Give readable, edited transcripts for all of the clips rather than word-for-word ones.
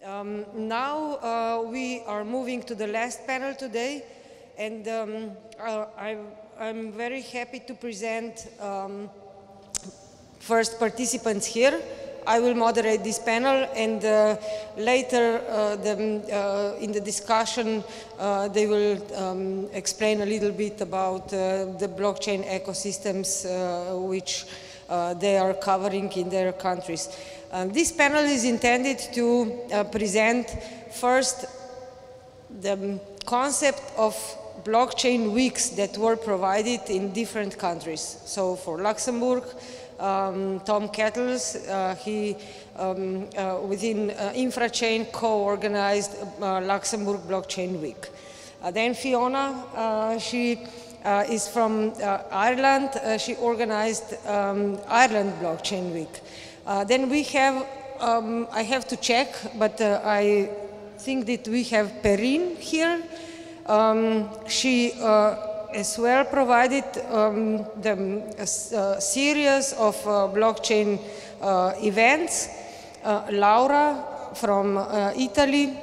Now we are moving to the last panel today, and I'm very happy to present first participants here. I will moderate this panel, and later in the discussion they will explain a little bit about the blockchain ecosystems which they are covering in their countries. This panel is intended to present first the concept of blockchain weeks that were provided in different countries. So for Luxembourg, Tom Kettles, he within Infrachain co-organized Luxembourg Blockchain Week. Then Fiona, she is from Ireland. She organized Ireland Blockchain Week. Then we have, I have to check, but I think that we have Perrine here. She as well provided the series of blockchain events. Laura from Italy,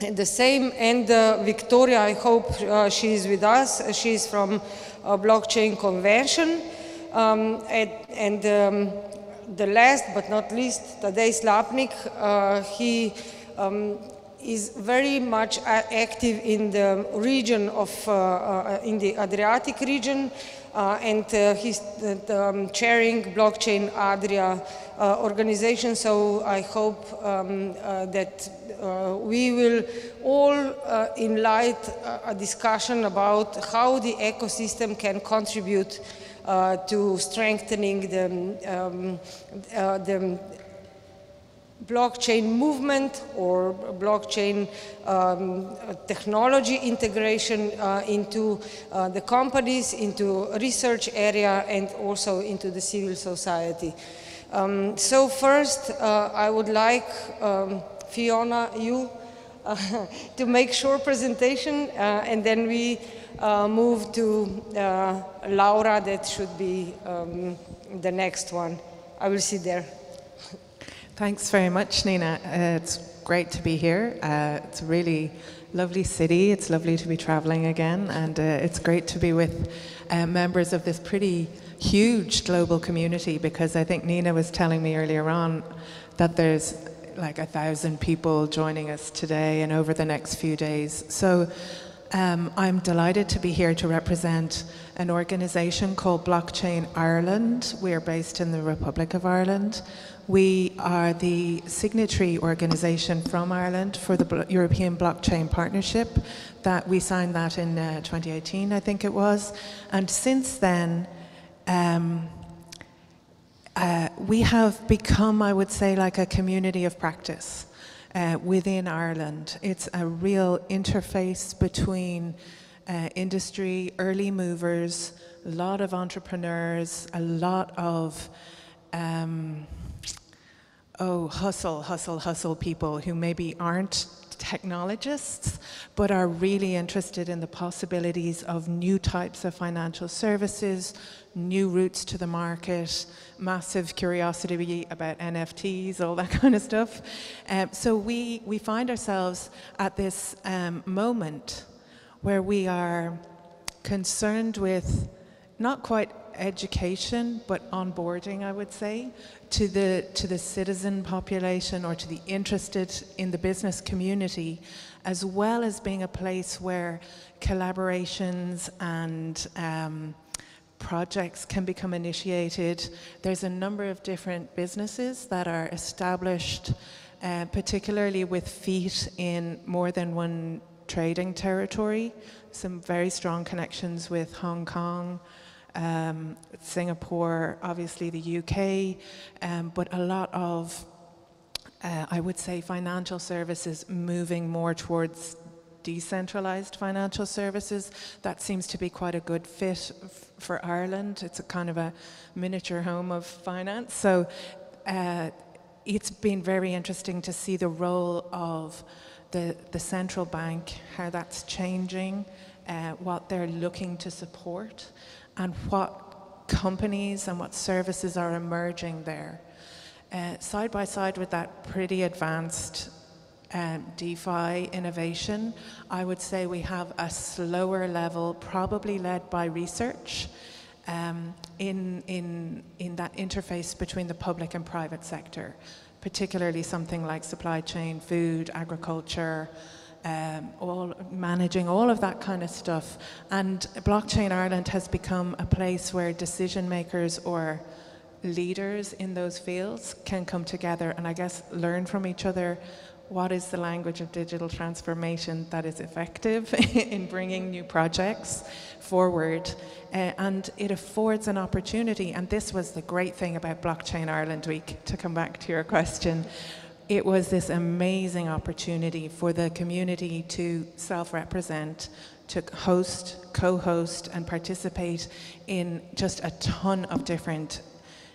and the same, and Victoria, I hope she is with us. She's from Blockchain Convention. The last but not least, Tadej Slapnik, he is very much active in the region of, in the Adriatic region, and he's chairing Blockchain Adria organization. So I hope that we will all enlight a discussion about how the ecosystem can contribute to strengthening the blockchain movement or blockchain technology integration into the companies, into research area, and also into the civil society. So first, I would like Fiona, you, to make short presentation, and then we move to Laura, that should be the next one. I will see there. Thanks very much, Nina. It's great to be here. It's a really lovely city. It's lovely to be traveling again, and it's great to be with members of this pretty huge global community, because I think Nina was telling me earlier on that there's like 1,000 people joining us today and over the next few days. So I'm delighted to be here to represent an organization called Blockchain Ireland. We're based in the Republic of Ireland. We are the signatory organization from Ireland for the European Blockchain Partnership. That we signed that in 2018, I think it was. And since then, we have become, I would say, like a community of practice within Ireland. It's a real interface between industry, early movers, a lot of entrepreneurs, a lot of hustle people who maybe aren't technologists, but are really interested in the possibilities of new types of financial services, new routes to the market, massive curiosity about NFTs, all that kind of stuff. So we find ourselves at this moment where we are concerned with not quite education, but onboarding, I would say, to the citizen population, or to the interested in the business community, as well as being a place where collaborations and projects can become initiated. There's a number of different businesses that are established, particularly with feet in more than one trading territory. Some very strong connections with Hong Kong, Singapore, obviously the UK, but a lot of, I would say, financial services moving more towards decentralized financial services. That seems to be quite a good fit for Ireland. It's a kind of a miniature home of finance. So it's been very interesting to see the role of the central bank, how that's changing, what they're looking to support, and what companies and what services are emerging there. Side by side with that pretty advanced DeFi innovation. I would say we have a slower level, probably led by research, in that interface between the public and private sector, particularly something like supply chain, food, agriculture, managing all of that kind of stuff. And Blockchain Ireland has become a place where decision makers or leaders in those fields can come together and I guess learn from each other what is the language of digital transformation that is effective in bringing new projects forward. And it affords an opportunity, and this was the great thing about Blockchain Ireland Week, to come back to your question. It was this amazing opportunity for the community to self-represent, to host, co-host, and participate in just a ton of different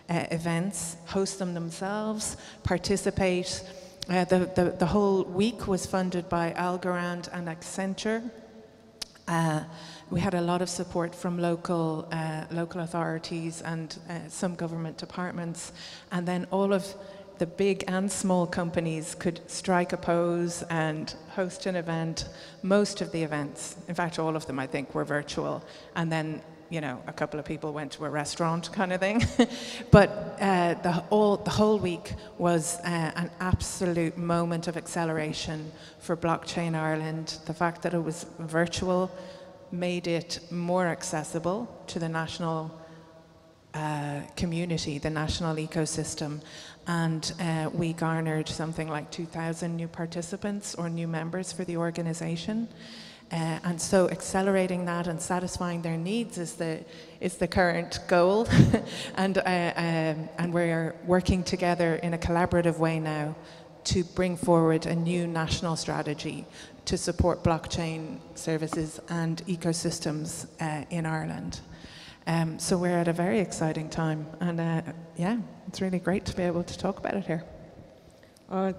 events, host them themselves, participate. The whole week was funded by Algorand and Accenture. We had a lot of support from local authorities and some government departments, and then all of the big and small companies could strike a pose and host an event. Most of the events, in fact all of them I think, were virtual, and then a couple of people went to a restaurant kind of thing. But the whole week was an absolute moment of acceleration for Blockchain Ireland. The fact that it was virtual made it more accessible to the national community, the national ecosystem. And we garnered something like 2,000 new participants or new members for the organization. And so accelerating that and satisfying their needs is the current goal. and we're working together in a collaborative way now to bring forward a new national strategy to support blockchain services and ecosystems in Ireland. So we're at a very exciting time, and yeah, it's really great to be able to talk about it here.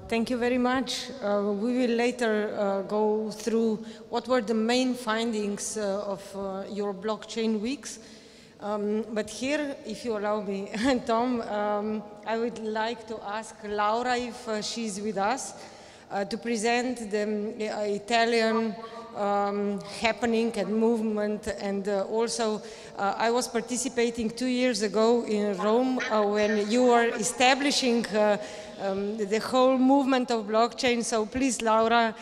Thank you very much. We will later go through what were the main findings of your blockchain weeks. But here, if you allow me, Tom, I would like to ask Laura if she's with us to present the Italian happening and movement. And also, I was participating 2 years ago in Rome when you were establishing the whole movement of blockchain. So please, Laura,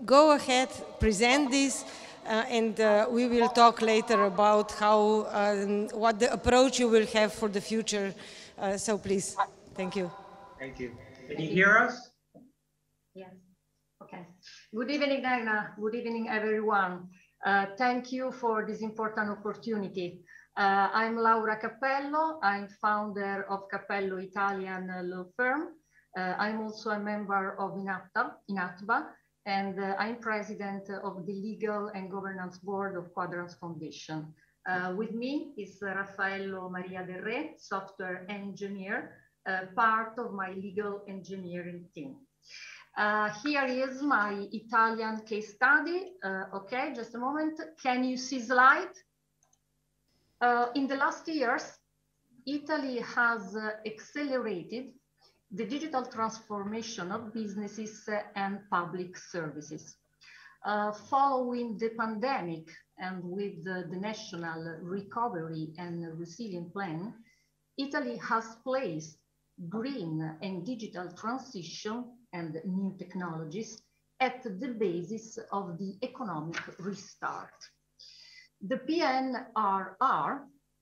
go ahead, present this, and we will talk later about how, what the approach you will have for the future. So please, thank you. Thank you. Can you hear us? Yes. Okay. Good evening, Dagna. Good evening, everyone. Thank you for this important opportunity. I'm Laura Cappello. I'm founder of Cappello Italian law firm. I'm also a member of INATBA, and I'm president of the Legal and Governance Board of Quadrants Foundation. With me is Raffaello Maria Del Re, software engineer, part of my legal engineering team. Here is my Italian case study. Okay, just a moment. Can you see slide? In the last years, Italy has accelerated the digital transformation of businesses and public services. Following the pandemic and with the National Recovery and Resilience Plan, Italy has placed green and digital transition and new technologies at the basis of the economic restart. The PNRR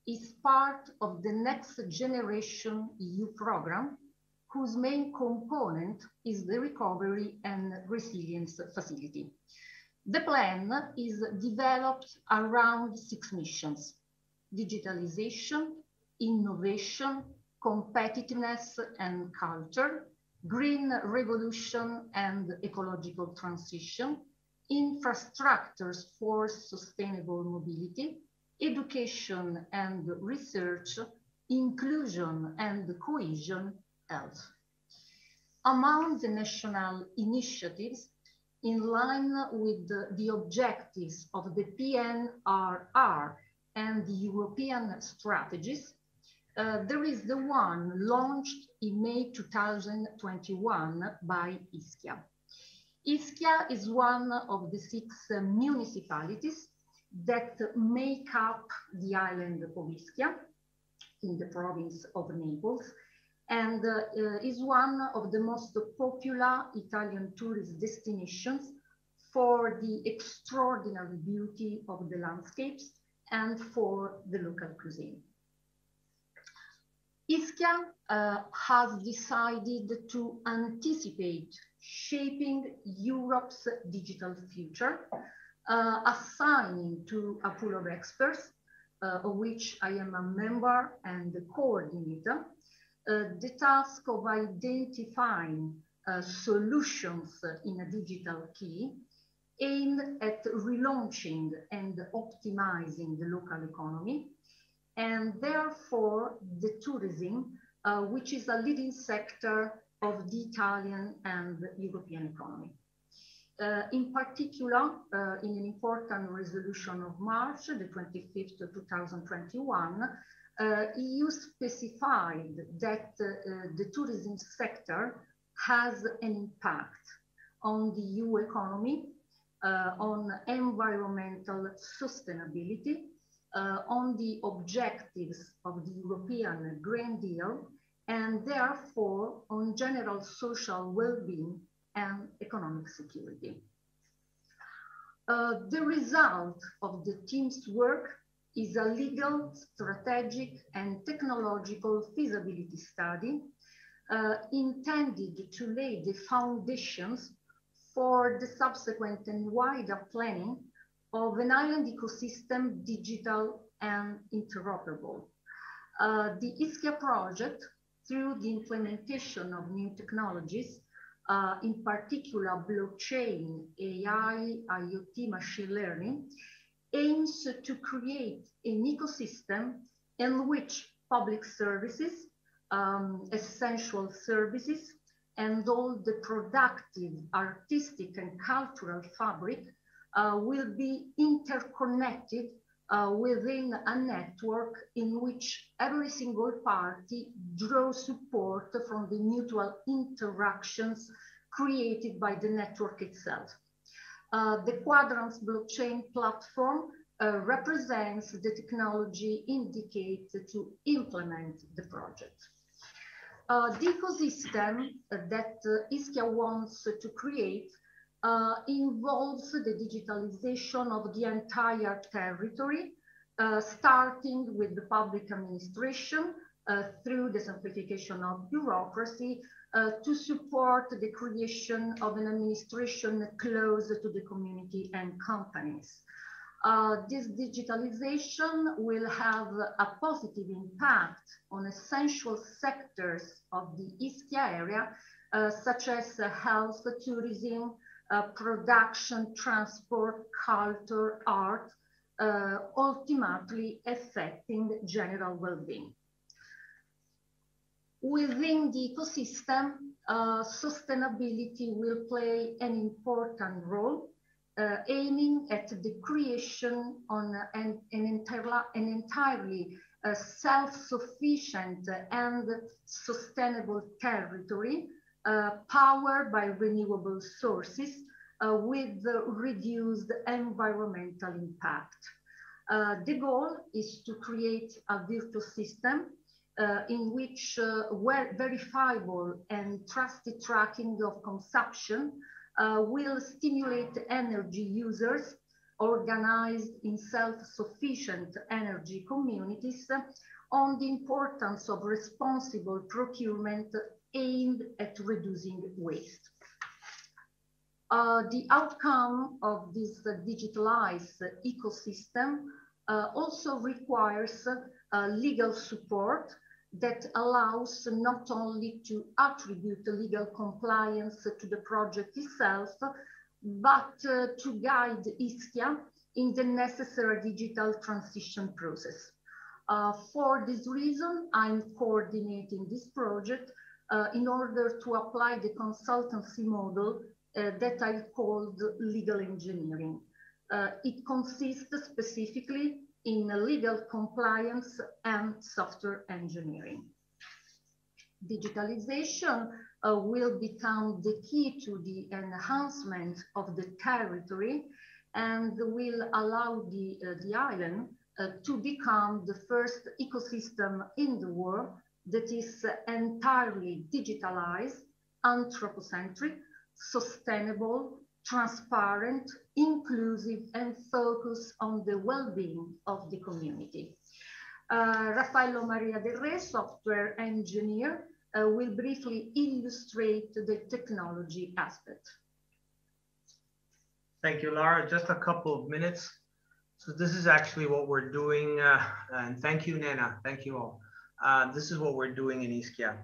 is part of the Next Generation EU program, whose main component is the Recovery and Resilience Facility. The plan is developed around 6 missions: digitalization, innovation, competitiveness and culture, green revolution and ecological transition, infrastructures for sustainable mobility, education and research, inclusion and cohesion, health. Among the national initiatives, in line with the objectives of the PNRR and the European strategies, There is the one launched in May 2021 by Ischia. Ischia is one of the 6 municipalities that make up the island of Ischia in the province of Naples, and is one of the most popular Italian tourist destinations for the extraordinary beauty of the landscapes and for the local cuisine. Ischia has decided to anticipate shaping Europe's digital future, assigning to a pool of experts, of which I am a member and the coordinator, the task of identifying solutions in a digital key aimed at relaunching and optimizing the local economy, and therefore the tourism, which is a leading sector of the Italian and European economy. In particular, in an important resolution of March, the 25th of 2021, EU specified that the tourism sector has an impact on the EU economy, on environmental sustainability, on the objectives of the European Green Deal, and therefore on general social well-being and economic security. The result of the team's work is a legal, strategic, and technological feasibility study intended to lay the foundations for the subsequent and wider planning of an island ecosystem, digital and interoperable. The Ischia project, through the implementation of new technologies, in particular blockchain, AI, IoT, machine learning, aims to create an ecosystem in which public services, essential services, and all the productive, artistic, and cultural fabric will be interconnected within a network in which every single party draws support from the mutual interactions created by the network itself. The Quadrants blockchain platform represents the technology indicated to implement the project. The ecosystem that Ischia wants to create involves the digitalization of the entire territory, starting with the public administration through the simplification of bureaucracy to support the creation of an administration close to the community and companies. This digitalization will have a positive impact on essential sectors of the Ischia area, such as health, tourism, production, transport, culture, art, ultimately affecting general well-being. Within the ecosystem, sustainability will play an important role, aiming at the creation on an entirely self-sufficient and sustainable territory powered by renewable sources with reduced environmental impact. The goal is to create a virtuous system in which verifiable and trusted tracking of consumption will stimulate energy users organized in self-sufficient energy communities on the importance of responsible procurement aimed at reducing waste. The outcome of this digitalized ecosystem also requires legal support that allows not only to attribute legal compliance to the project itself, but to guide Ischia in the necessary digital transition process. For this reason, I'm coordinating this project in order to apply the consultancy model that I called legal engineering. It consists specifically in legal compliance and software engineering. Digitalization will become the key to the enhancement of the territory and will allow the island to become the first ecosystem in the world that is entirely digitalized, anthropocentric, sustainable, transparent, inclusive, and focused on the well-being of the community. Raffaello Maria Del Re, software engineer, will briefly illustrate the technology aspect. Thank you, Lara. Just a couple of minutes. So this is actually what we're doing. And thank you, Nena. Thank you all. This is what we're doing in Ischia.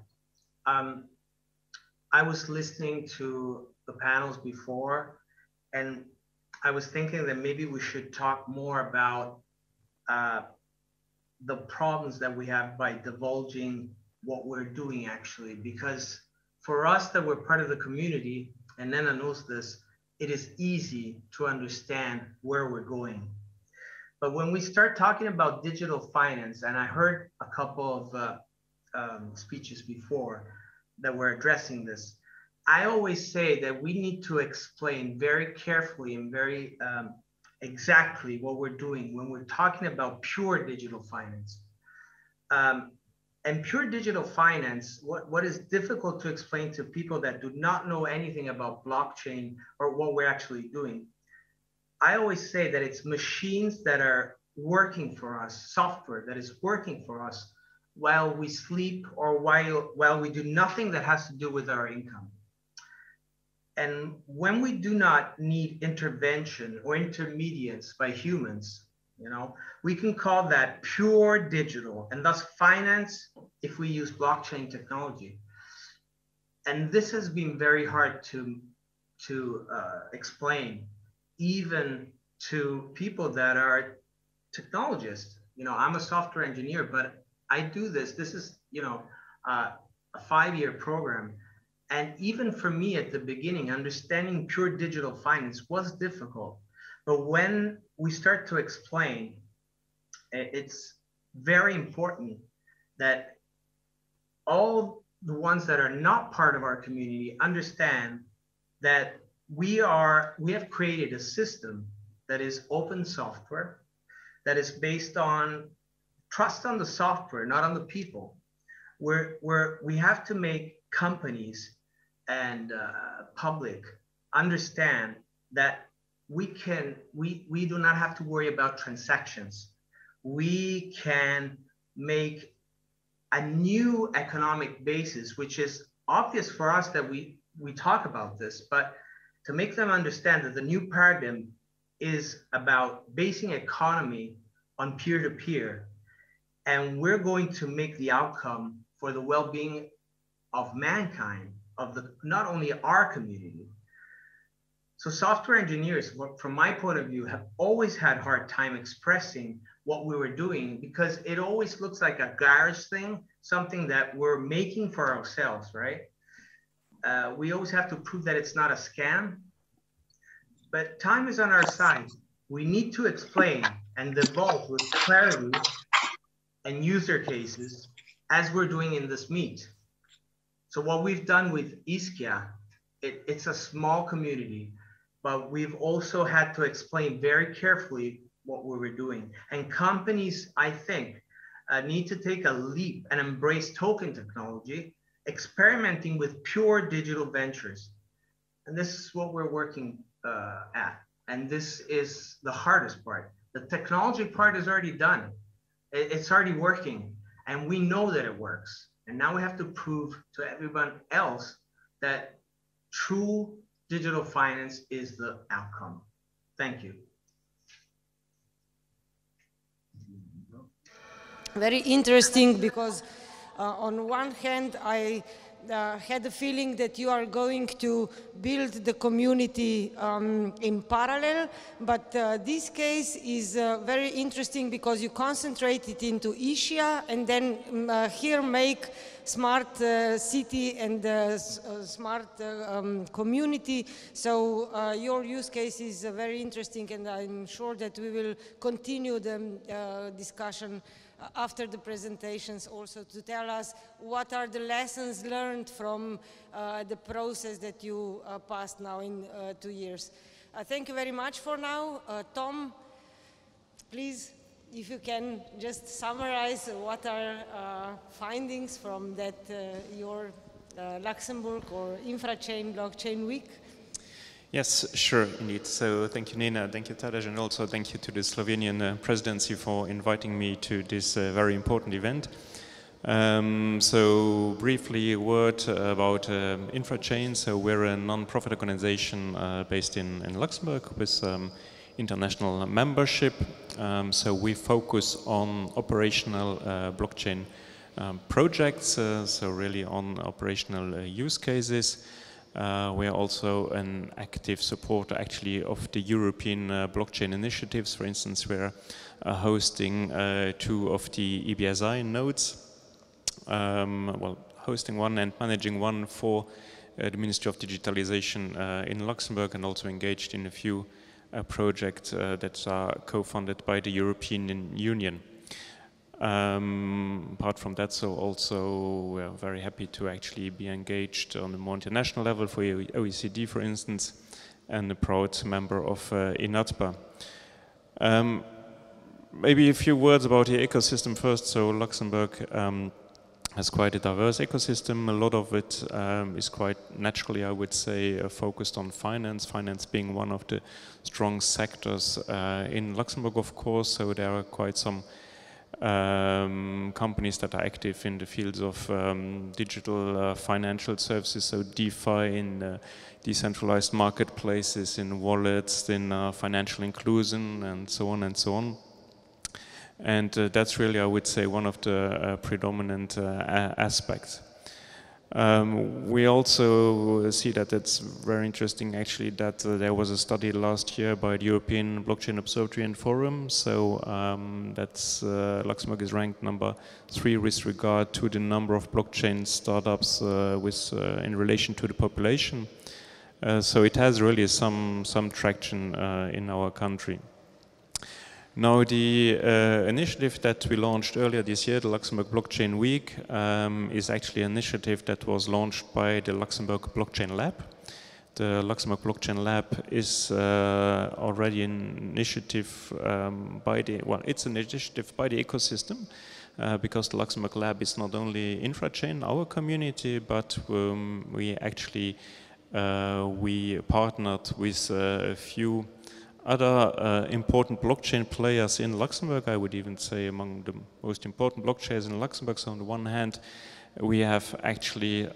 I was listening to the panels before, and I was thinking that maybe we should talk more about the problems that we have by divulging what we're doing actually, because for us that we're part of the community, and Nena knows this, it is easy to understand where we're going. But when we start talking about digital finance, and I heard a couple of speeches before that were addressing this, I always say that we need to explain very carefully and very exactly what we're doing when we're talking about pure digital finance. And pure digital finance, what is difficult to explain to people that do not know anything about blockchain or what we're actually doing, I always say that it's machines that are working for us, software that is working for us while we sleep or while we do nothing that has to do with our income. And when we do not need intervention or intermediates by humans, you know, we can call that pure digital, and thus finance if we use blockchain technology. And this has been very hard to explain, even to people that are technologists. You know, I'm a software engineer, but I do this. This is, you know, a 5-year program. And even for me at the beginning, understanding pure digital finance was difficult. But when we start to explain, it's very important that all the ones that are not part of our community understand that we have created a system that is open software, that is based on trust on the software, not on the people, where we have to make companies and public understand that we do not have to worry about transactions. We can make a new economic basis, which is obvious for us that we talk about this, but to make them understand that the new paradigm is about basing economy on peer-to-peer, and we're going to make the outcome for the well-being of mankind, of not only our community. So software engineers, from my point of view, have always had a hard time expressing what we were doing because it always looks like a garage thing, something that we're making for ourselves, right? We always have to prove that it's not a scam, but time is on our side. We need to explain and divulge with clarity and user cases as we're doing in this meet. So what we've done with Ischia, it's a small community, but we've also had to explain very carefully what we were doing. And companies, I think, need to take a leap and embrace token technology, experimenting with pure digital ventures. And this is what we're working at. And this is the hardest part. The technology part is already done. It's already working. And we know that it works. And now we have to prove to everyone else that true digital finance is the outcome. Thank you. Very interesting, because on one hand, I had the feeling that you are going to build the community in parallel, but this case is very interesting because you concentrate it into Ischia and then here make smart city and smart community. So your use case is very interesting, and I'm sure that we will continue the discussion after the presentations also to tell us what are the lessons learned from the process that you passed now in 2 years. Thank you very much for now. Tom, please, if you can just summarize what are findings from that your Luxembourg or Infrachain blockchain week. Yes, sure, indeed. So thank you, Nina, thank you, Tadej, and also thank you to the Slovenian presidency for inviting me to this very important event. So briefly a word about Infrachain. So we're a non-profit organization based in Luxembourg with international membership. So we focus on operational blockchain projects, so really on operational use cases. We are also an active supporter actually of the European blockchain initiatives. For instance, we're hosting 2 of the EBSI nodes, well, hosting one and managing one for the Ministry of Digitalization in Luxembourg, and also engaged in a few projects that are co-funded by the European Union. Apart from that, so also we're very happy to actually be engaged on a more international level for OECD, for instance, and a proud member of INATBA. Maybe a few words about the ecosystem first. So Luxembourg has quite a diverse ecosystem. A lot of it is quite naturally, I would say, focused on finance, finance being one of the strong sectors in Luxembourg, of course. So there are quite some companies that are active in the fields of digital financial services, so DeFi, in decentralized marketplaces, in wallets, in financial inclusion, and so on and so on. And that's really, I would say, one of the predominant aspects. We also see that it's very interesting actually that there was a study last year by the European Blockchain Observatory and Forum. So that's Luxembourg is ranked number 3 with regard to the number of blockchain startups in relation to the population. So it has really some traction in our country. Now, the initiative that we launched earlier this year, the Luxembourg Blockchain Week, is actually an initiative that was launched by the Luxembourg Blockchain Lab. The Luxembourg Blockchain Lab is already an initiative it's an initiative by the ecosystem, because the Luxembourg Lab is not only Infrachain, our community, but we actually we partnered with a few other important blockchain players in Luxembourg. I would even say among the most important blockchains in Luxembourg. So on the one hand, we have actually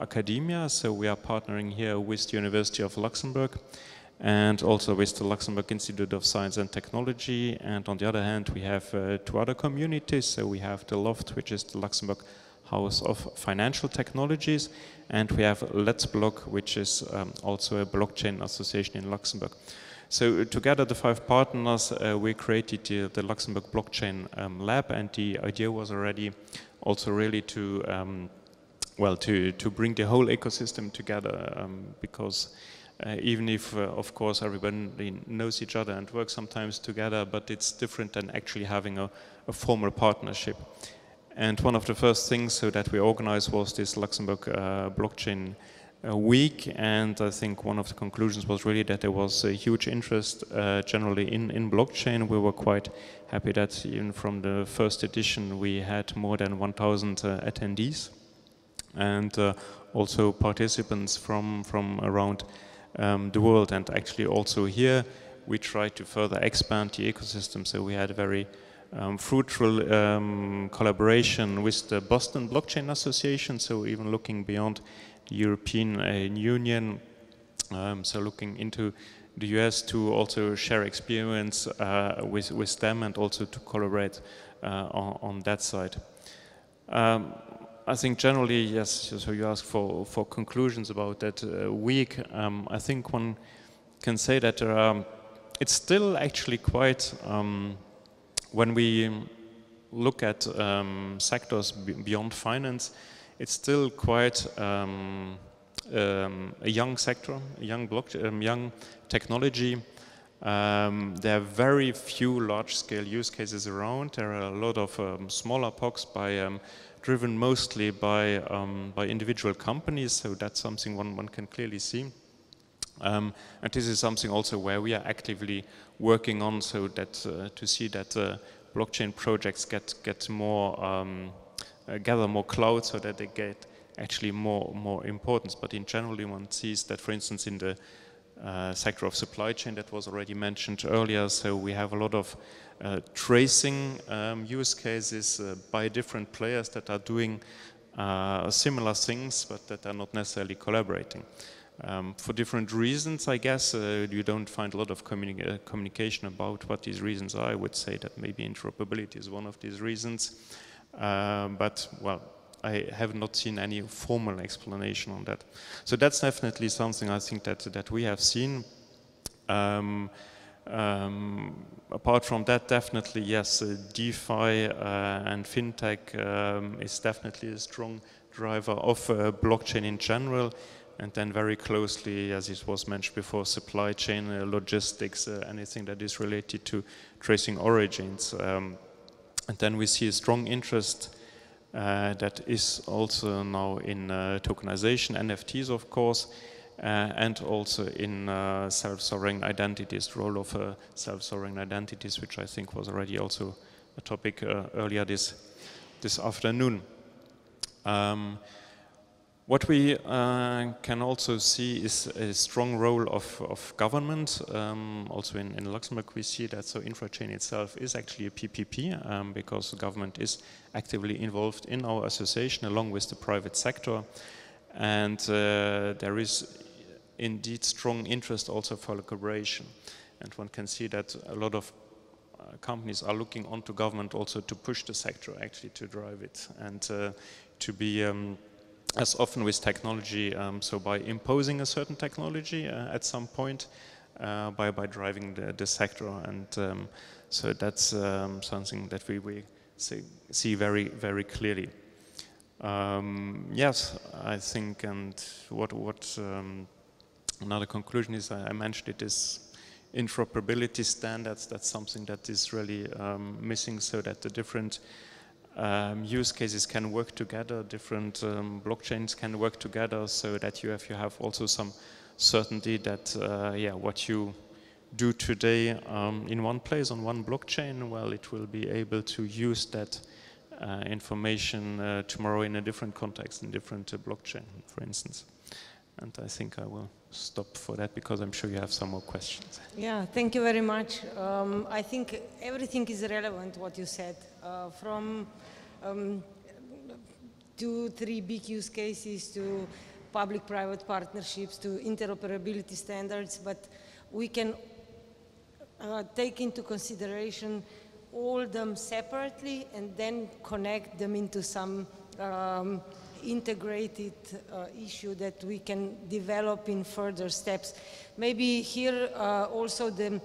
academia. So we are partnering here with the University of Luxembourg and also with the Luxembourg Institute of Science and Technology. And on the other hand, we have 2 other communities. So we have the LOFT, which is the Luxembourg House of Financial Technologies. And we have Let's Block, which is also a blockchain association in Luxembourg. So together, the 5 partners, we created the Luxembourg Blockchain Lab, and the idea was already also really to bring the whole ecosystem together, because even if, of course, everybody knows each other and works sometimes together, but it's different than actually having a formal partnership. And one of the first things that we organized was this Luxembourg Blockchain Week, and I think one of the conclusions was really that there was a huge interest generally in blockchain. We were quite happy that even from the first edition we had more than 1,000 attendees, and also participants from around the world. And actually also here we tried to further expand the ecosystem, so we had a very fruitful collaboration with the Boston Blockchain Association, so even looking beyond European Union, so looking into the US to also share experience with them and also to collaborate on that side. I think generally, yes, so you ask for conclusions about that week. I think one can say that there are, it's still actually quite, when we look at sectors beyond finance, it's still quite a young sector, a young blockchain, young technology. There are very few large-scale use cases around. There are a lot of smaller POCs driven mostly by individual companies. So that's something one can clearly see. And this is something also where we are actively working on, so that to see that blockchain projects get more gather more clout, so that they get actually more importance. But in general, one sees that, for instance, in the sector of supply chain that was already mentioned earlier, so we have a lot of tracing use cases by different players that are doing similar things, but that are not necessarily collaborating. For different reasons, I guess, you don't find a lot of communication about what these reasons are. I would say that maybe interoperability is one of these reasons. But, well, I have not seen any formal explanation on that. So that's definitely something I think that we have seen. Apart from that, definitely, yes, DeFi and FinTech is definitely a strong driver of blockchain in general. And then very closely, as it was mentioned before, supply chain, logistics, anything that is related to tracing origins. And then we see a strong interest that is also now in tokenization, NFTs, of course, and also in self-sovereign identities, the role of self-sovereign identities, which I think was already also a topic earlier this afternoon. What we can also see is a strong role of government. Also in Luxembourg we see that, so Infrachain itself is actually a PPP because the government is actively involved in our association along with the private sector. And there is indeed strong interest also for collaboration. And one can see that a lot of companies are looking onto government also to push the sector, actually to drive it and to be as often with technology, so by imposing a certain technology at some point, by driving the sector, and so that's something that we see very, very clearly. Yes, I think, and what another conclusion is, I mentioned it, is interoperability standards. That's something that is really missing, so that the different use cases can work together, different blockchains can work together, so that you have also some certainty that what you do today in one place on one blockchain, well, it will be able to use that information tomorrow in a different context, in different blockchain, for instance. And I think I will stop for that because I'm sure you have some more questions. Yeah, thank you very much. I think everything is relevant, what you said, from 2-3 big use cases to public-private partnerships to interoperability standards, but we can take into consideration all them separately and then connect them into some integrated issue that we can develop in further steps. Maybe here also the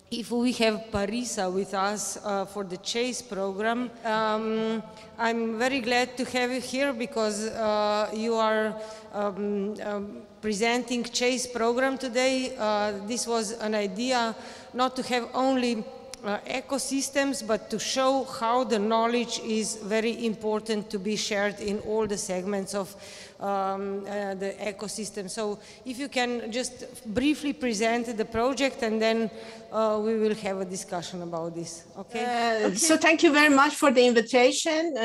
if we have Parisa with us for the Chase program, I'm very glad to have you here because you are presenting Chase program today. This was an idea not to have only ecosystems, but to show how the knowledge is very important to be shared in all the segments of the ecosystem. So if you can just briefly present the project and then we will have a discussion about this. Okay? So thank you very much for the invitation.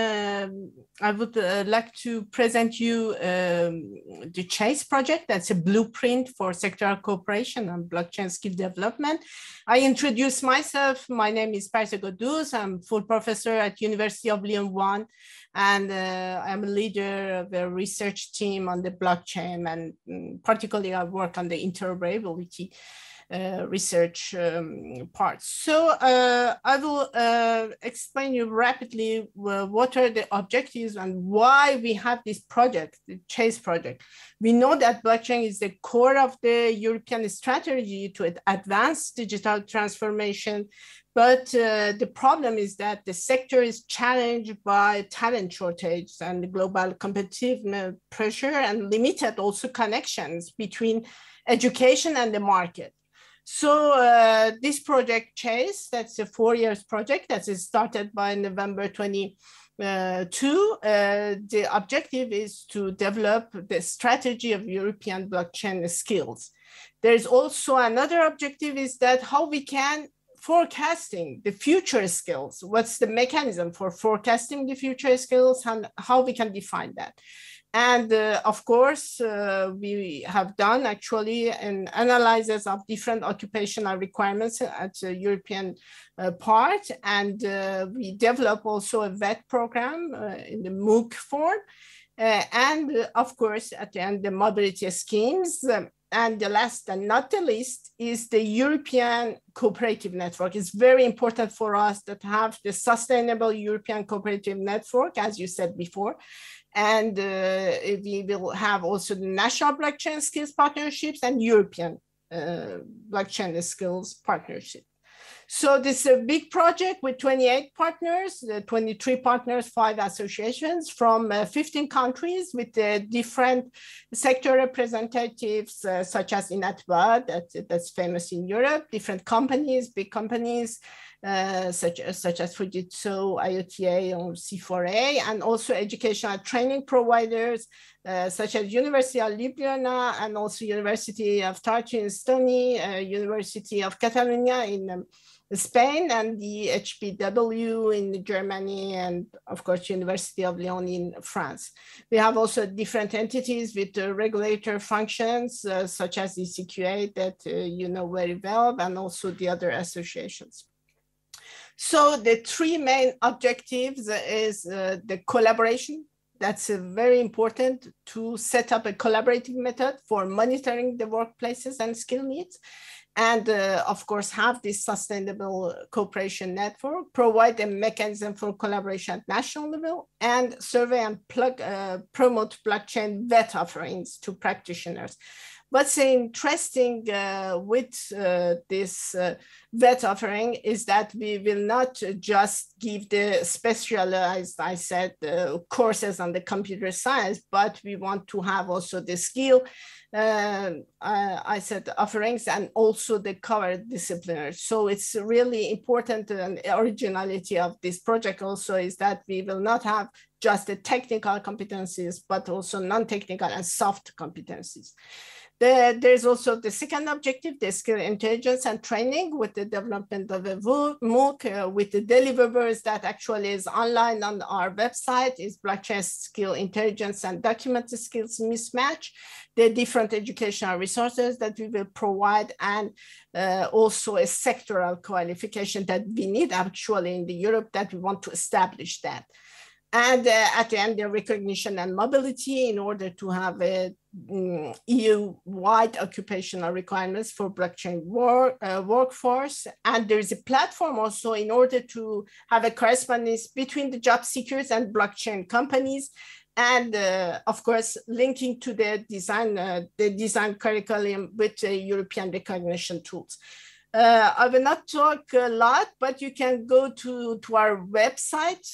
I would like to present you the Chase project. That's a blueprint for sectoral cooperation and blockchain skill development. I introduce myself. My name is Parisa Goduz. I'm full professor at University of Lyon 1, and I'm a leader of a research team on the blockchain, and particularly I work on the interoperability research parts. So I will explain you rapidly what are the objectives and why we have this project, the CHASE project. We know that blockchain is the core of the European strategy to advance digital transformation, but the problem is that the sector is challenged by talent shortage and global competitive pressure and limited also connections between education and the market. So this project CHASE, that's a 4-year project that is started by November 22. The objective is to develop the strategy of European blockchain skills. There's also another objective is that how we can forecasting the future skills. What's the mechanism for forecasting the future skills and how we can define that? And of course, we have done actually an analysis of different occupational requirements at the European part. And we develop also a VET program in the MOOC form. And of course, at the end, the mobility schemes. And the last and not the least is the European Cooperative Network. It's very important for us to have the sustainable European Cooperative Network, as you said before. And we will have also the national blockchain skills partnerships and European blockchain skills partnership. So this is a big project with 28 partners, 23 partners, 5 associations from 15 countries with different sector representatives, such as Inatba, that's famous in Europe, different companies, big companies, such as Fujitsu, IOTA, or C4A, and also educational training providers, such as University of Ljubljana and also University of Tartu in Estonia, University of Catalonia in Spain, and the HBW in Germany, and of course, University of Lyon in France. We have also different entities with regulator functions, such as the CQA that you know very well, and also the other associations. So the 3 main objectives is the collaboration. That's very important to set up a collaborative method for monitoring the workplaces and skill needs. And of course, have this sustainable cooperation network, provide a mechanism for collaboration at national level, and survey and promote blockchain VET offerings to practitioners. What's interesting with this VET offering is that we will not just give the specialized, I said, courses on the computer science, but we want to have also the skill, I said, offerings, and also the covered disciplines. So it's really important, and originality of this project also is that we will not have just the technical competencies, but also non-technical and soft competencies. There's also the second objective, the skill intelligence and training with the development of a MOOC with the deliverables that actually is online on our website is blockchain skill intelligence and document skills mismatch, the different educational resources that we will provide, and also a sectoral qualification that we need actually in the Europe that we want to establish that. And at the end, the recognition and mobility in order to have a EU-wide occupational requirements for blockchain workforce. And there is a platform also in order to have a correspondence between the job seekers and blockchain companies. And of course, linking to the design curriculum with the European recognition tools. I will not talk a lot, but you can go to our website.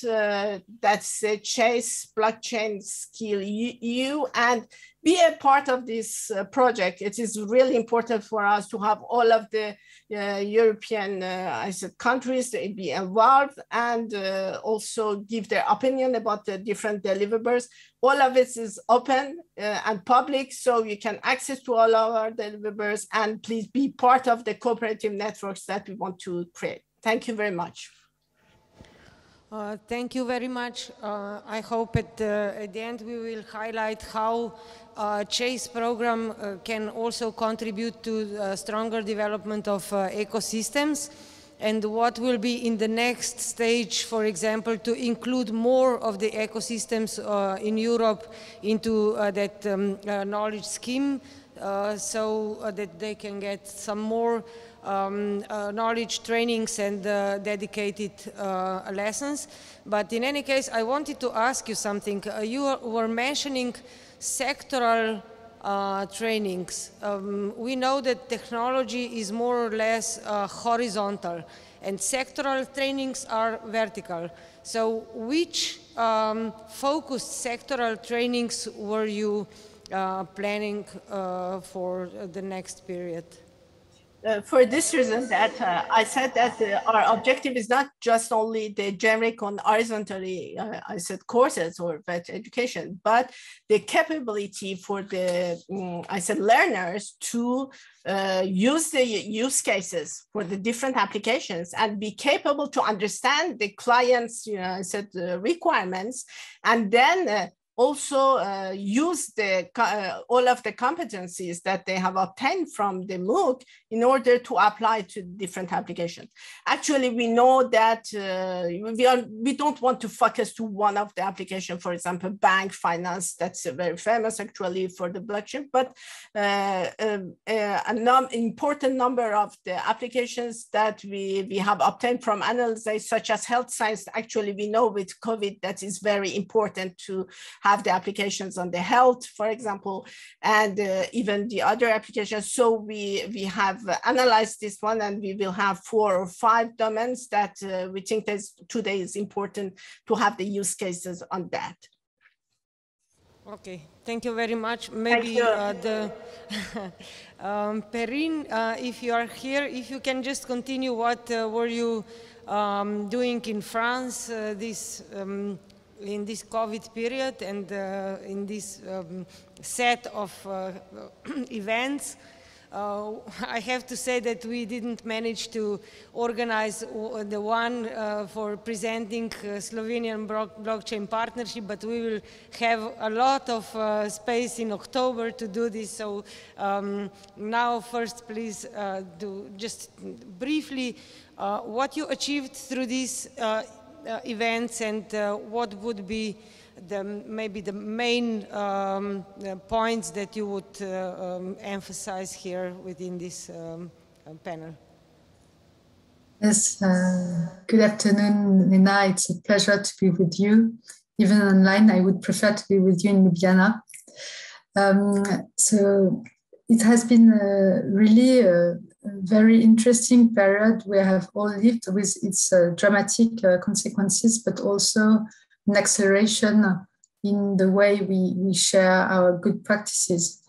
That's CHASE Blockchain Skill EU, and be a part of this project. It is really important for us to have all of the European countries to be involved, and also give their opinion about the different deliverables. All of it is open and public, so you can access to all of our deliverables, and please be part of the cooperative networks that we want to create. Thank you very much. Thank you very much. I hope at the end we will highlight how CHASE program can also contribute to stronger development of ecosystems, and what will be in the next stage, for example, to include more of the ecosystems in Europe into that knowledge scheme so that they can get some more knowledge trainings and dedicated lessons. But in any case, I wanted to ask you something. You were mentioning sectoral trainings. We know that technology is more or less horizontal, and sectoral trainings are vertical. So which focused sectoral trainings were you planning for the next period? For this reason that I said that our objective is not just only the generic on horizontally, I said courses or vet education, but the capability for the, I said learners to use the use cases for the different applications and be capable to understand the client's, I said requirements, and then also use the all of the competencies that they have obtained from the MOOC in order to apply to different applications. Actually, we know that we don't want to focus to one of the applications, for example, bank finance, that's very famous actually for the blockchain, but an important number of the applications that we have obtained from analysis, such as health science. Actually, we know with COVID that is very important to have the applications on the health, for example, and even the other applications. So we have analyzed this one, and we will have 4 or 5 domains that we think that today is important to have the use cases on that. Okay, thank you very much. Maybe Perrine, if you are here, if you can just continue, what were you doing in France in this COVID period and in this set of events? I have to say that we didn't manage to organize the one for presenting Slovenian blockchain partnership, but we will have a lot of space in October to do this. So now first, please do just briefly what you achieved through these events, and what would be maybe the main points that you would emphasize here within this panel. Yes, good afternoon, Nina. It's a pleasure to be with you. Even online, I would prefer to be with you in Ljubljana. So it has been really a very interesting period we have all lived with its dramatic consequences, but also an acceleration in the way we share our good practices.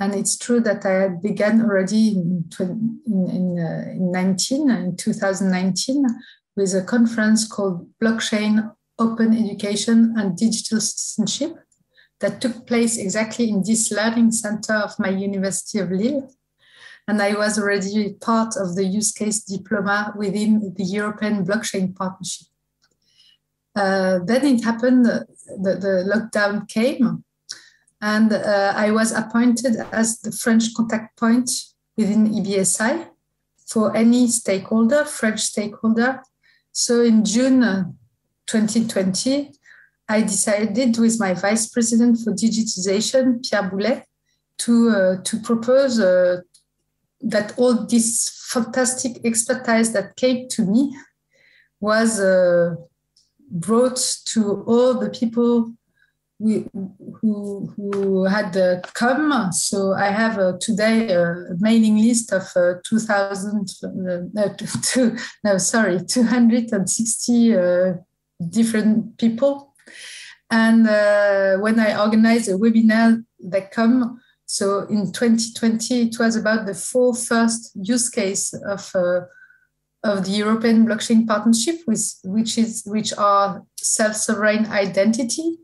And it's true that I had begun already in 2019 with a conference called Blockchain, Open Education and Digital Citizenship that took place exactly in this learning center of my University of Lille. And I was already part of the use case diploma within the European Blockchain Partnership. Then it happened, the lockdown came, and I was appointed as the French contact point within EBSI for any stakeholder, French stakeholder. So in June 2020, I decided with my Vice President for Digitization, Pierre Boulet, to propose that all this fantastic expertise that came to me was brought to all the people who had come. So I have today a mailing list of 260 different people. And when I organized a webinar, they come. So in 2020, it was about the 4 first use case of the European Blockchain Partnership, which are self-sovereign identity.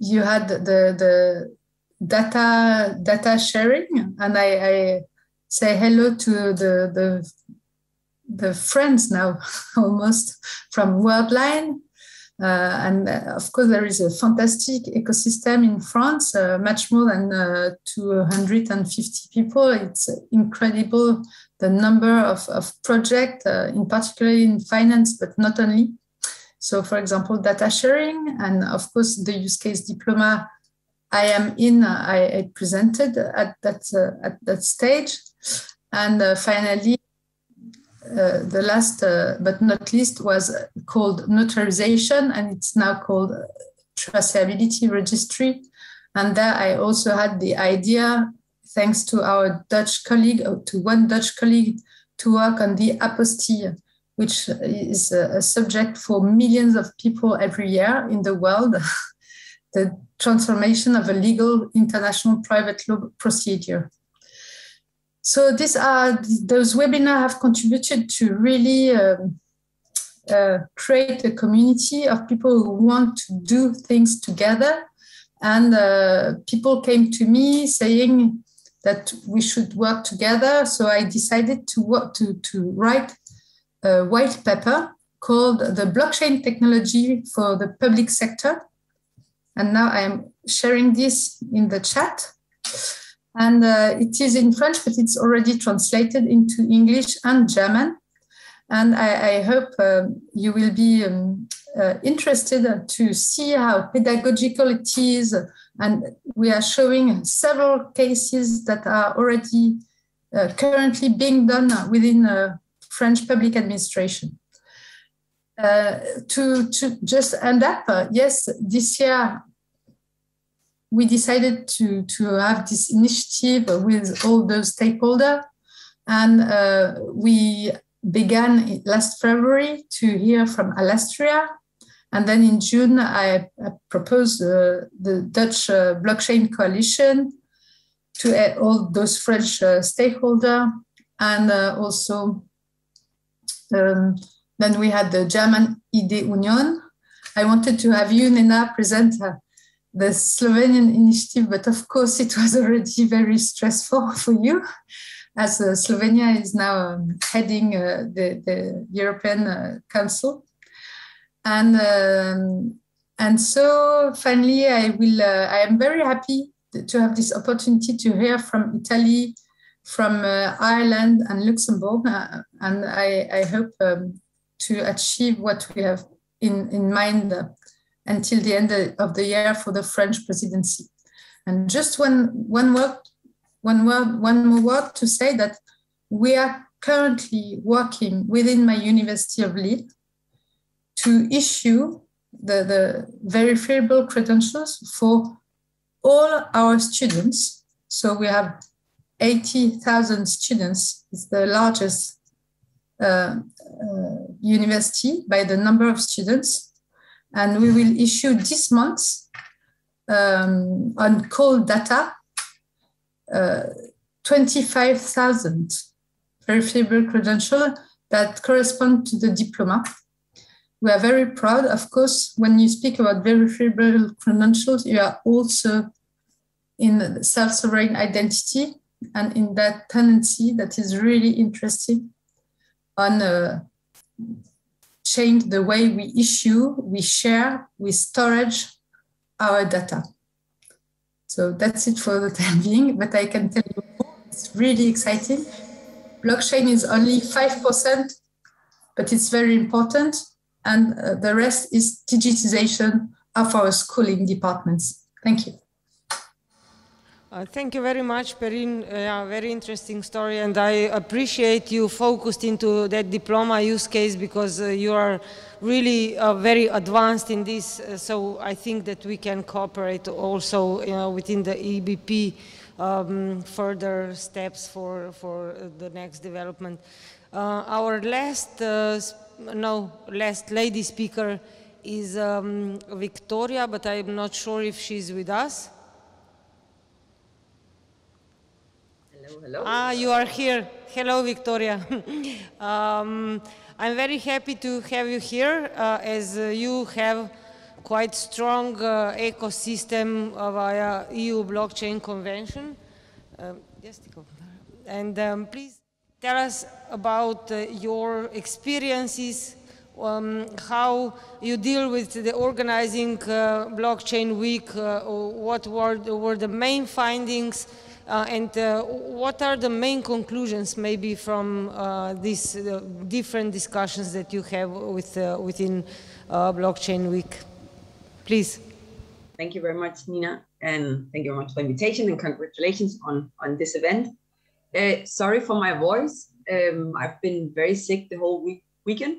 You had the data sharing, and I say hello to the friends now almost from Worldline. And of course, there is a fantastic ecosystem in France, much more than 250 people. It's incredible, the number of projects, in particular in finance, but not only. So, for example, data sharing, and of course, the use case diploma I am in. I presented at that stage, and finally, the last but not least was called notarization, and it's now called traceability registry. And there I also had the idea, thanks to our Dutch colleague, to one Dutch colleague, to work on the apostille, which is a subject for millions of people every year in the world, the transformation of a legal international private law procedure. So those webinars have contributed to really create a community of people who want to do things together. And people came to me saying that we should work together. So I decided to write a white paper called The Blockchain Technology for the Public Sector. And now I am sharing this in the chat. And it is in French, but it's already translated into English and German. And I hope you will be interested to see how pedagogical it is. And we are showing several cases that are already currently being done within French public administration. To just end up, yes, this year we decided to have this initiative with all those stakeholders. And we began last February to hear from Alastria. And then in June, I proposed the Dutch Blockchain Coalition to all those French stakeholders. And also, then we had the German ID Union. I wanted to have you, Nena, present the Slovenian initiative, but of course it was already very stressful for you, as Slovenia is now heading the European Council. And so finally, I am very happy to have this opportunity to hear from Italy, from Ireland and Luxembourg, and I hope to achieve what we have in mind until the end of the year for the French presidency. And just one more word to say that we are currently working within my University of Lille to issue the verifiable credentials for all our students. So we have 80,000 students. It's the largest university by the number of students. And we will issue this month on cold data 25,000 verifiable credentials that correspond to the diploma. We are very proud. Of course, when you speak about verifiable credentials, you are also in self-sovereign identity and in that tendency that is really interesting on change the way we issue, we share, we storage our data. So that's it for the time being, but I can tell you more. It's really exciting. Blockchain is only 5%, but it's very important. And the rest is digitization of our schooling departments. Thank you. Thank you very much, Perrine. Very interesting story, and I appreciate you focused into that diploma use case because you are really very advanced in this. So I think that we can cooperate also within the EBP further steps for the next development. Our last lady speaker is Victoria, but I'm not sure if she's with us. Hello. Ah, you are here. Hello, Victoria. I'm very happy to have you here as you have quite strong ecosystem via EU Blockchain Convention. And please tell us about your experiences, how you deal with the organizing Blockchain Week, what were the main findings, and what are the main conclusions maybe from these different discussions that you have within Blockchain Week? Please. Thank you very much, Nina. and thank you very much for the invitation and congratulations on this event. Sorry for my voice. I've been very sick the whole weekend,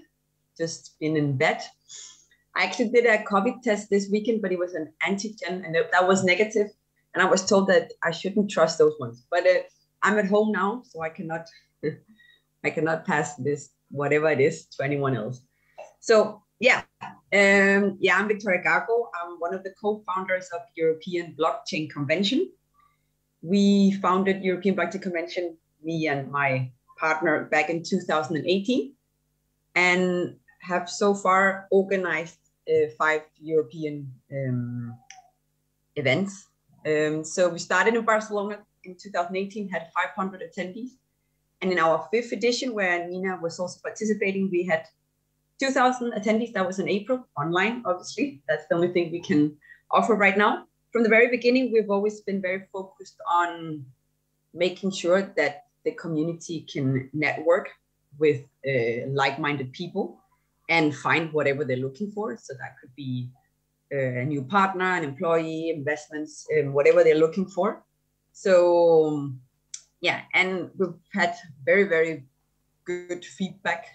just been in bed. I actually did a COVID test this weekend, but it was an antigen and that was negative. And I was told that I shouldn't trust those ones, but I'm at home now, so I cannot pass this, whatever it is, to anyone else. So yeah, I'm Victoria Gargo. I'm one of the co-founders of European Blockchain Convention. We founded European Blockchain Convention, me and my partner, back in 2018, and have so far organized 5 European events. So we started in Barcelona in 2018, had 500 attendees. And in our 5th edition, where Nina was also participating, we had 2,000 attendees. That was in April, online, obviously. That's the only thing we can offer right now. From the very beginning, we've always been very focused on making sure that the community can network with like-minded people and find whatever they're looking for. So that could be a new partner, an employee, investments, whatever they're looking for. So yeah, and we've had very, very good feedback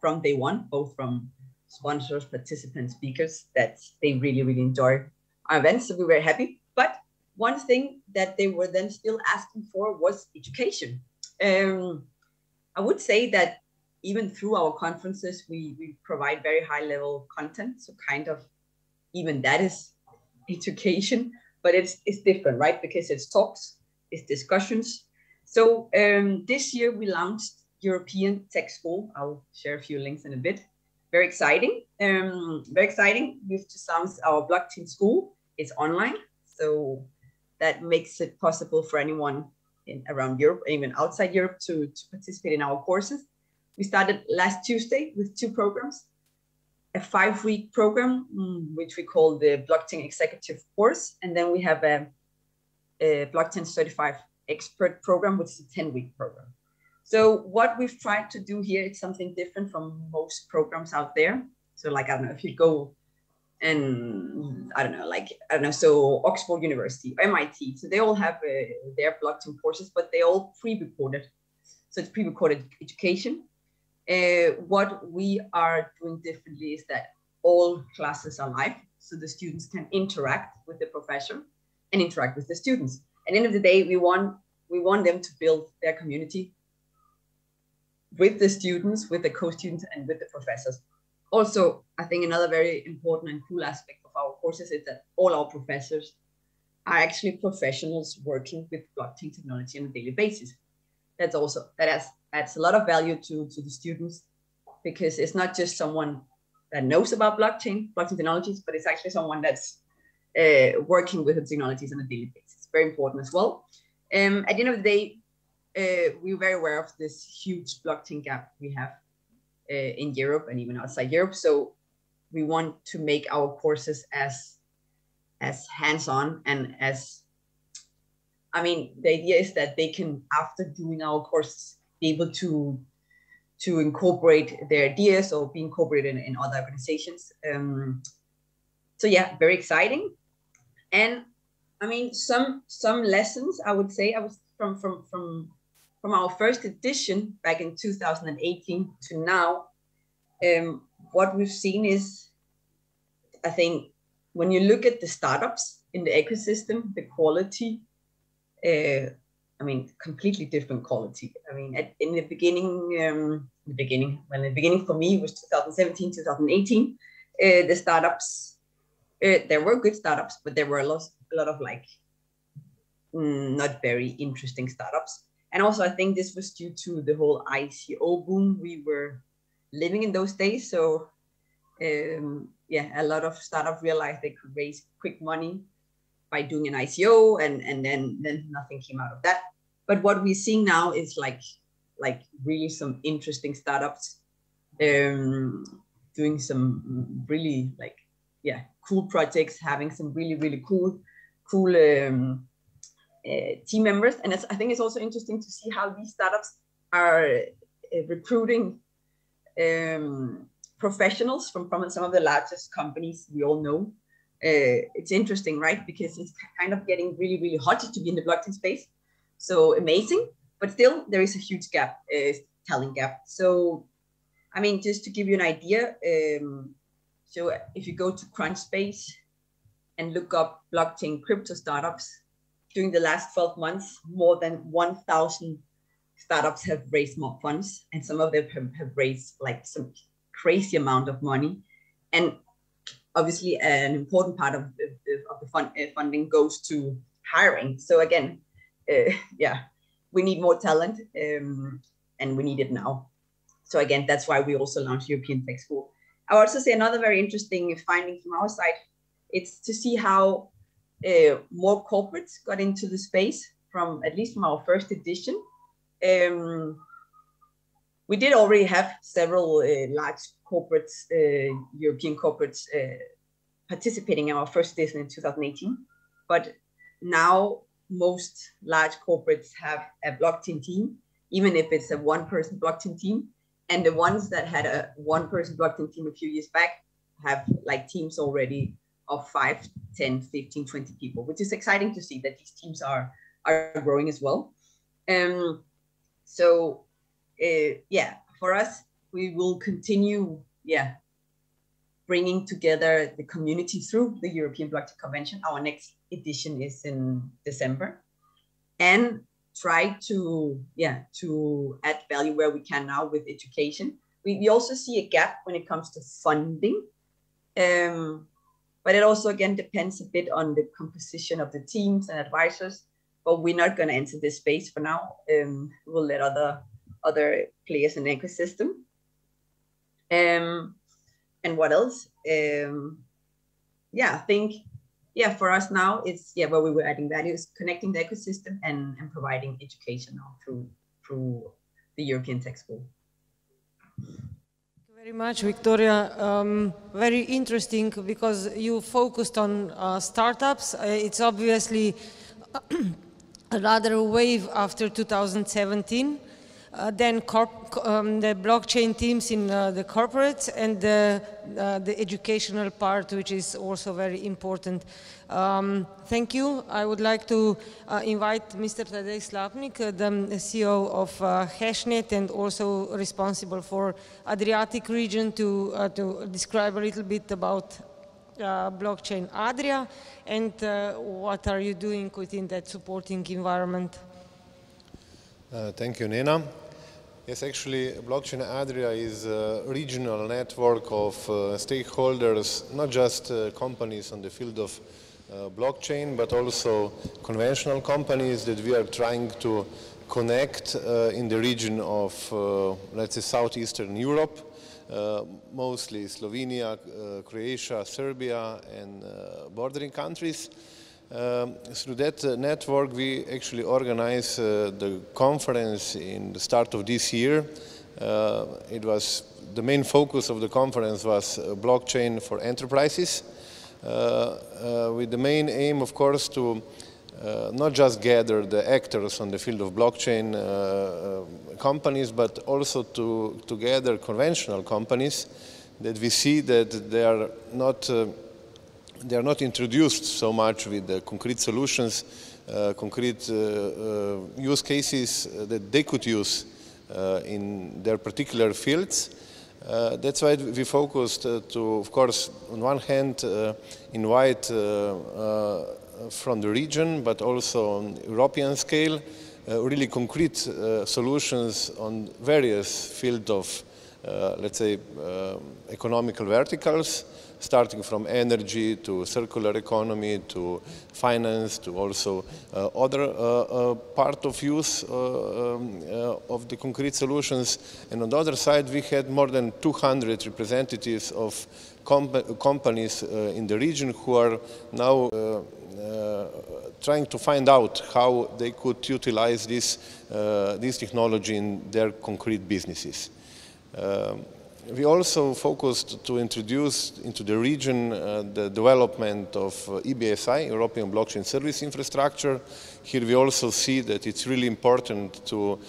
from day one, both from sponsors, participants, speakers, that they really, really enjoy our events. So we're very happy. But one thing that they were then still asking for was education. I would say that even through our conferences, we provide very high level content. So kind of even that is education, but it's different, right? Because it's talks, it's discussions. So this year we launched European Tech School. I'll share a few links in a bit. Very exciting. Very exciting. We've just launched our blockchain school. It's online. So that makes it possible for anyone around Europe, even outside Europe, to participate in our courses. We started last Tuesday with 2 programs, a 5-week program, which we call the Blockchain Executive course. And then we have a Blockchain Certified Expert program, which is a 10-week program. So what we've tried to do here is something different from most programs out there. So like, I don't know, if you go and so Oxford University, MIT, so they all have their blockchain courses, but they all pre-recorded. So it's pre-recorded education. What we are doing differently is that all classes are live, so the students can interact with the professor and interact with the students. At the end of the day, we want them to build their community with the students, with the co-students, and with the professors. Also, I think another very important and cool aspect of our courses is that all our professors are actually professionals working with blockchain technology on a daily basis. That adds a lot of value to the students, because it's not just someone that knows about blockchain technologies, but it's actually someone that's working with the technologies on a daily basis. It's very important as well. At the end of the day, we're very aware of this huge blockchain gap we have in Europe and even outside Europe. So we want to make our courses as hands-on and the idea is that they can, after doing our courses, be able to incorporate their ideas or be incorporated in other organizations. So yeah, very exciting. And I mean, some lessons I would say, I was from our first edition back in 2018 to now, what we've seen is, I think, when you look at the startups in the ecosystem, the quality, completely different quality. I mean, in the beginning for me was 2017, 2018. The startups, there were good startups, but there were a lot of like not very interesting startups. And also, I think this was due to the whole ICO boom we were living in those days. So a lot of startups realized they could raise quick money by doing an ICO, and then nothing came out of that. But what we're seeing now is like really some interesting startups doing some really cool projects, having some really cool team members. And I think it's also interesting to see how these startups are recruiting professionals from some of the largest companies we all know. it's interesting, right? Because it's kind of getting really, really hot to be in the blockchain space. So amazing, but still there is a huge gap, talent gap. So, I mean, just to give you an idea, so if you go to Crunchbase and look up blockchain crypto startups, during the last 12 months, more than 1,000 startups have raised more funds, and some of them have raised like some crazy amount of money. And obviously an important part of the funding goes to hiring. So again, yeah, we need more talent, and we need it now. So again, that's why we also launched European Tech School. I would also say another very interesting finding from our side, it's to see how more corporates got into the space at least from our first edition. We did already have several large corporates, European corporates participating in our first edition in 2018, but now most large corporates have a blockchain team, even if it's a one-person blockchain team. And the ones that had a one-person blockchain team a few years back have like teams already of 5, 10, 15, 20 people, which is exciting to see that these teams are growing as well. So yeah, for us, we will continue, bringing together the community through the European Blockchain Convention. Our next edition is in December, and try to add value where we can now with education. We also see a gap when it comes to funding, but it also again depends a bit on the composition of the teams and advisors. But we're not going to enter this space for now. We'll let other players in the ecosystem. And what else? I think, for us now, it's where we were adding value is connecting the ecosystem and providing education now through the European Tech School. Thank you very much, Victoria. Very interesting because you focused on startups. It's obviously another wave after 2017. Then the blockchain teams in the corporates and the educational part, which is also very important. Thank you. I would like to invite Mr. Tadej Slapnik, the CEO of Hashnet and also responsible for Adriatic region, to describe a little bit about blockchain Adria and what are you doing within that supporting environment. Thank you, Nena. Yes, actually, Blockchain Adria is a regional network of stakeholders, not just companies on the field of blockchain, but also conventional companies that we are trying to connect in the region of, let's say, Southeastern Europe, mostly Slovenia, Croatia, Serbia, and bordering countries. Through that network, we actually organized the conference in the start of this year. The main focus of the conference was blockchain for enterprises, with the main aim, of course, to not just gather the actors on the field of blockchain companies, but also to gather conventional companies that we see that they are not introduced so much with the concrete solutions, concrete use cases that they could use in their particular fields. That's why we focused to, of course, on one hand, invite from the region, but also on European scale, really concrete solutions on various fields of, let's say, economical verticals, starting from energy to circular economy to finance to also other part of use of the concrete solutions. And on the other side, we had more than 200 representatives of companies in the region who are now trying to find out how they could utilize this technology in their concrete businesses. we also focused to introduce into the region the development of EBSI, European Blockchain Service Infrastructure. Here we also see that it's really important to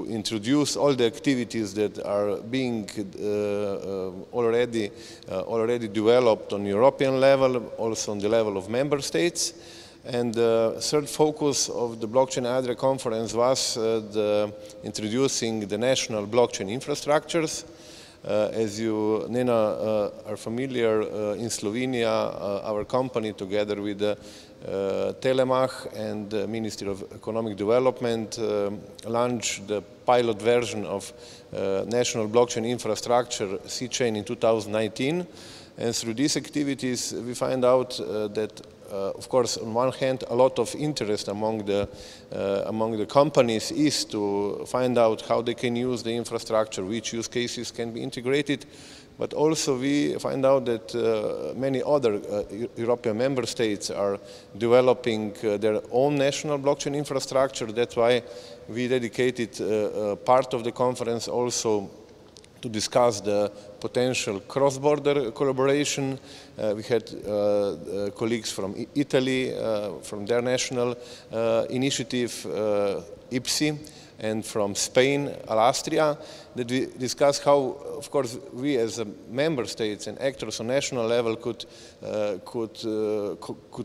introduce all the activities that are being already developed on European level, also on the level of member states. And the third focus of the Blockchain Adria conference was introducing the national blockchain infrastructures. As you, Nina, are familiar, in Slovenia, our company, together with Telemach and the Ministry of Economic Development, launched the pilot version of national blockchain infrastructure C-Chain in 2019. And through these activities, we find out that of course, on one hand, a lot of interest among the companies is to find out how they can use the infrastructure, which use cases can be integrated. But also we find out that many other European member states are developing their own national blockchain infrastructure. That's why we dedicated part of the conference also to discuss the potential cross-border collaboration. We had colleagues from Italy, from their national initiative, IPSI, and from Spain, Alastria, that we discussed how, of course, we as member states and actors on national level could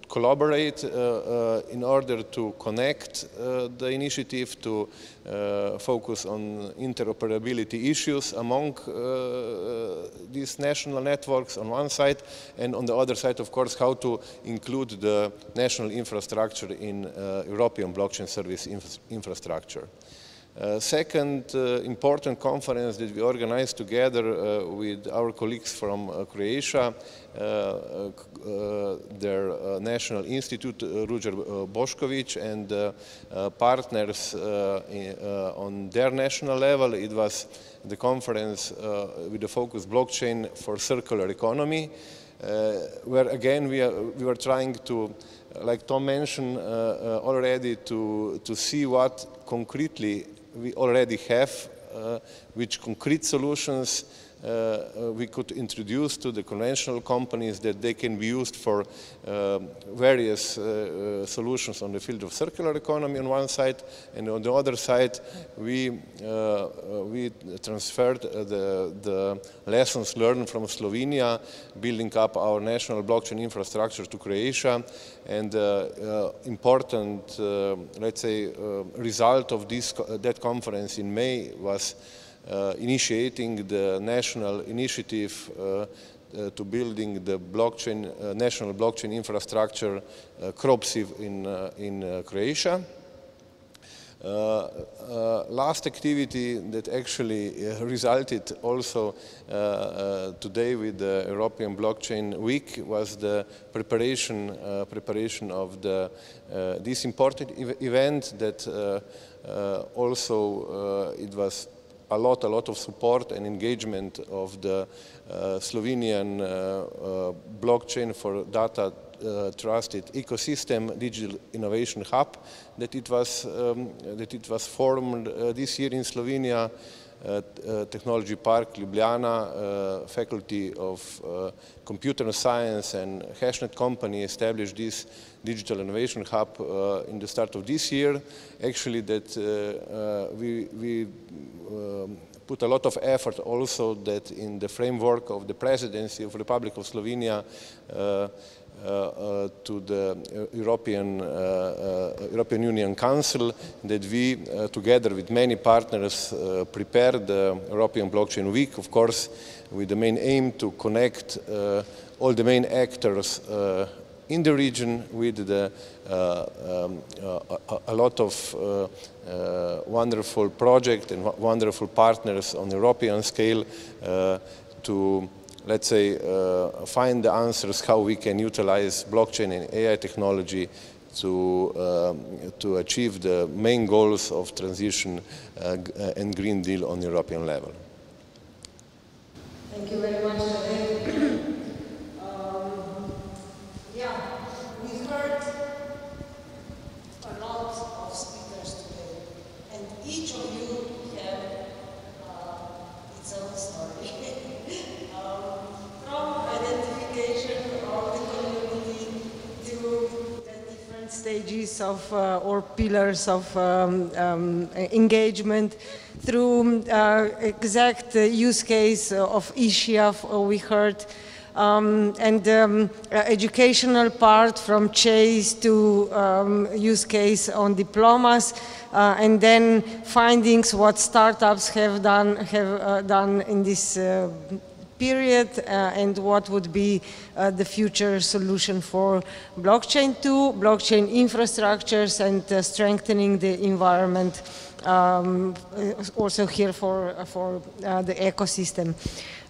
collaborate in order to connect the initiative, to focus on interoperability issues among these national networks on one side, and on the other side, of course, how to include the national infrastructure in European blockchain service infrastructure. Second important conference that we organized together with our colleagues from Croatia, their National Institute, Ruđer Bošković, and partners on their national level. It was the conference with the focus blockchain for circular economy, where again we were trying to, like Tom mentioned already, to see what concretely we already have, which concrete solutions we could introduce to the conventional companies that they can be used for various solutions on the field of circular economy on one side, and on the other side we transferred the lessons learned from Slovenia, building up our national blockchain infrastructure to Croatia. And important, let's say, result of that conference in May was initiating the national initiative to building the blockchain, national blockchain infrastructure, Cooperative in Croatia. Last activity that actually resulted also today with the European Blockchain Week was the preparation of this important event that also it was a lot of support and engagement of the Slovenian blockchain for data trusted ecosystem digital innovation hub that it was formed this year in Slovenia. Technology Park Ljubljana, Faculty of Computer Science and Hashnet company established this digital innovation hub in the start of this year. Actually, that we put a lot of effort also that in the framework of the presidency of the Republic of Slovenia to the European Union Council, that we, together with many partners, prepared the European Blockchain Week, of course, with the main aim to connect all the main actors in the region with a lot of wonderful projects and wonderful partners on European scale to, let's say, find the answers how we can utilize blockchain and AI technology to achieve the main goals of transition and Green Deal on European level. Thank you very much. Yeah, we heard a lot of speakers today, and each of you have its own story. stages of or pillars of engagement through exact use case of ISHIA we heard, and educational part from Chase to use case on diplomas, and then findings what startups have done in this period, and what would be the future solution for blockchain too, blockchain infrastructures, and strengthening the environment, also here for the ecosystem.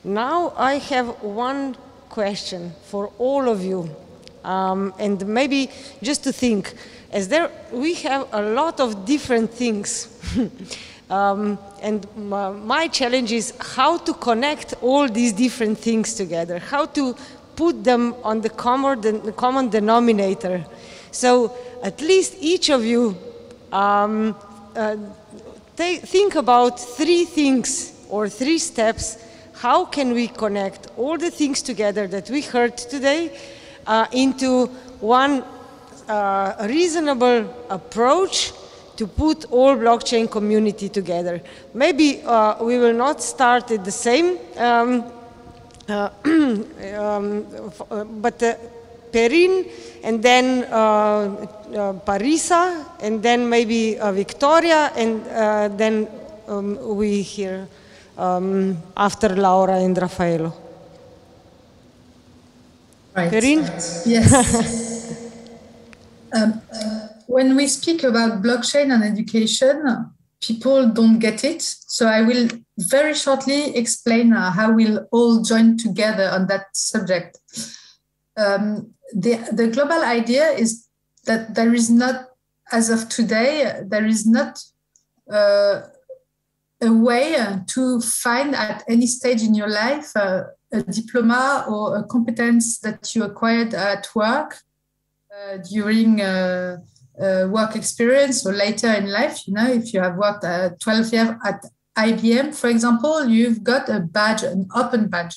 Now I have one question for all of you, and maybe just to think, as we have a lot of different things. And my challenge is how to connect all these different things together, how to put them on the common denominator. So at least each of you think about 3 things or 3 steps. How can we connect all the things together that we heard today into one reasonable approach to put all blockchain community together? Maybe we will not start at the same, but Perrine, and then Parisa, and then maybe Victoria, and then we hear after Laura and Raffaello. Right. Perrine? Yes. When we speak about blockchain and education, people don't get it. So I will very shortly explain how we'll all join together on that subject. The global idea is that there is not, as of today, there is not a way to find at any stage in your life a diploma or a competence that you acquired at work during work experience or later in life. You know, if you have worked 12 years at IBM, for example, you've got a badge, an open badge.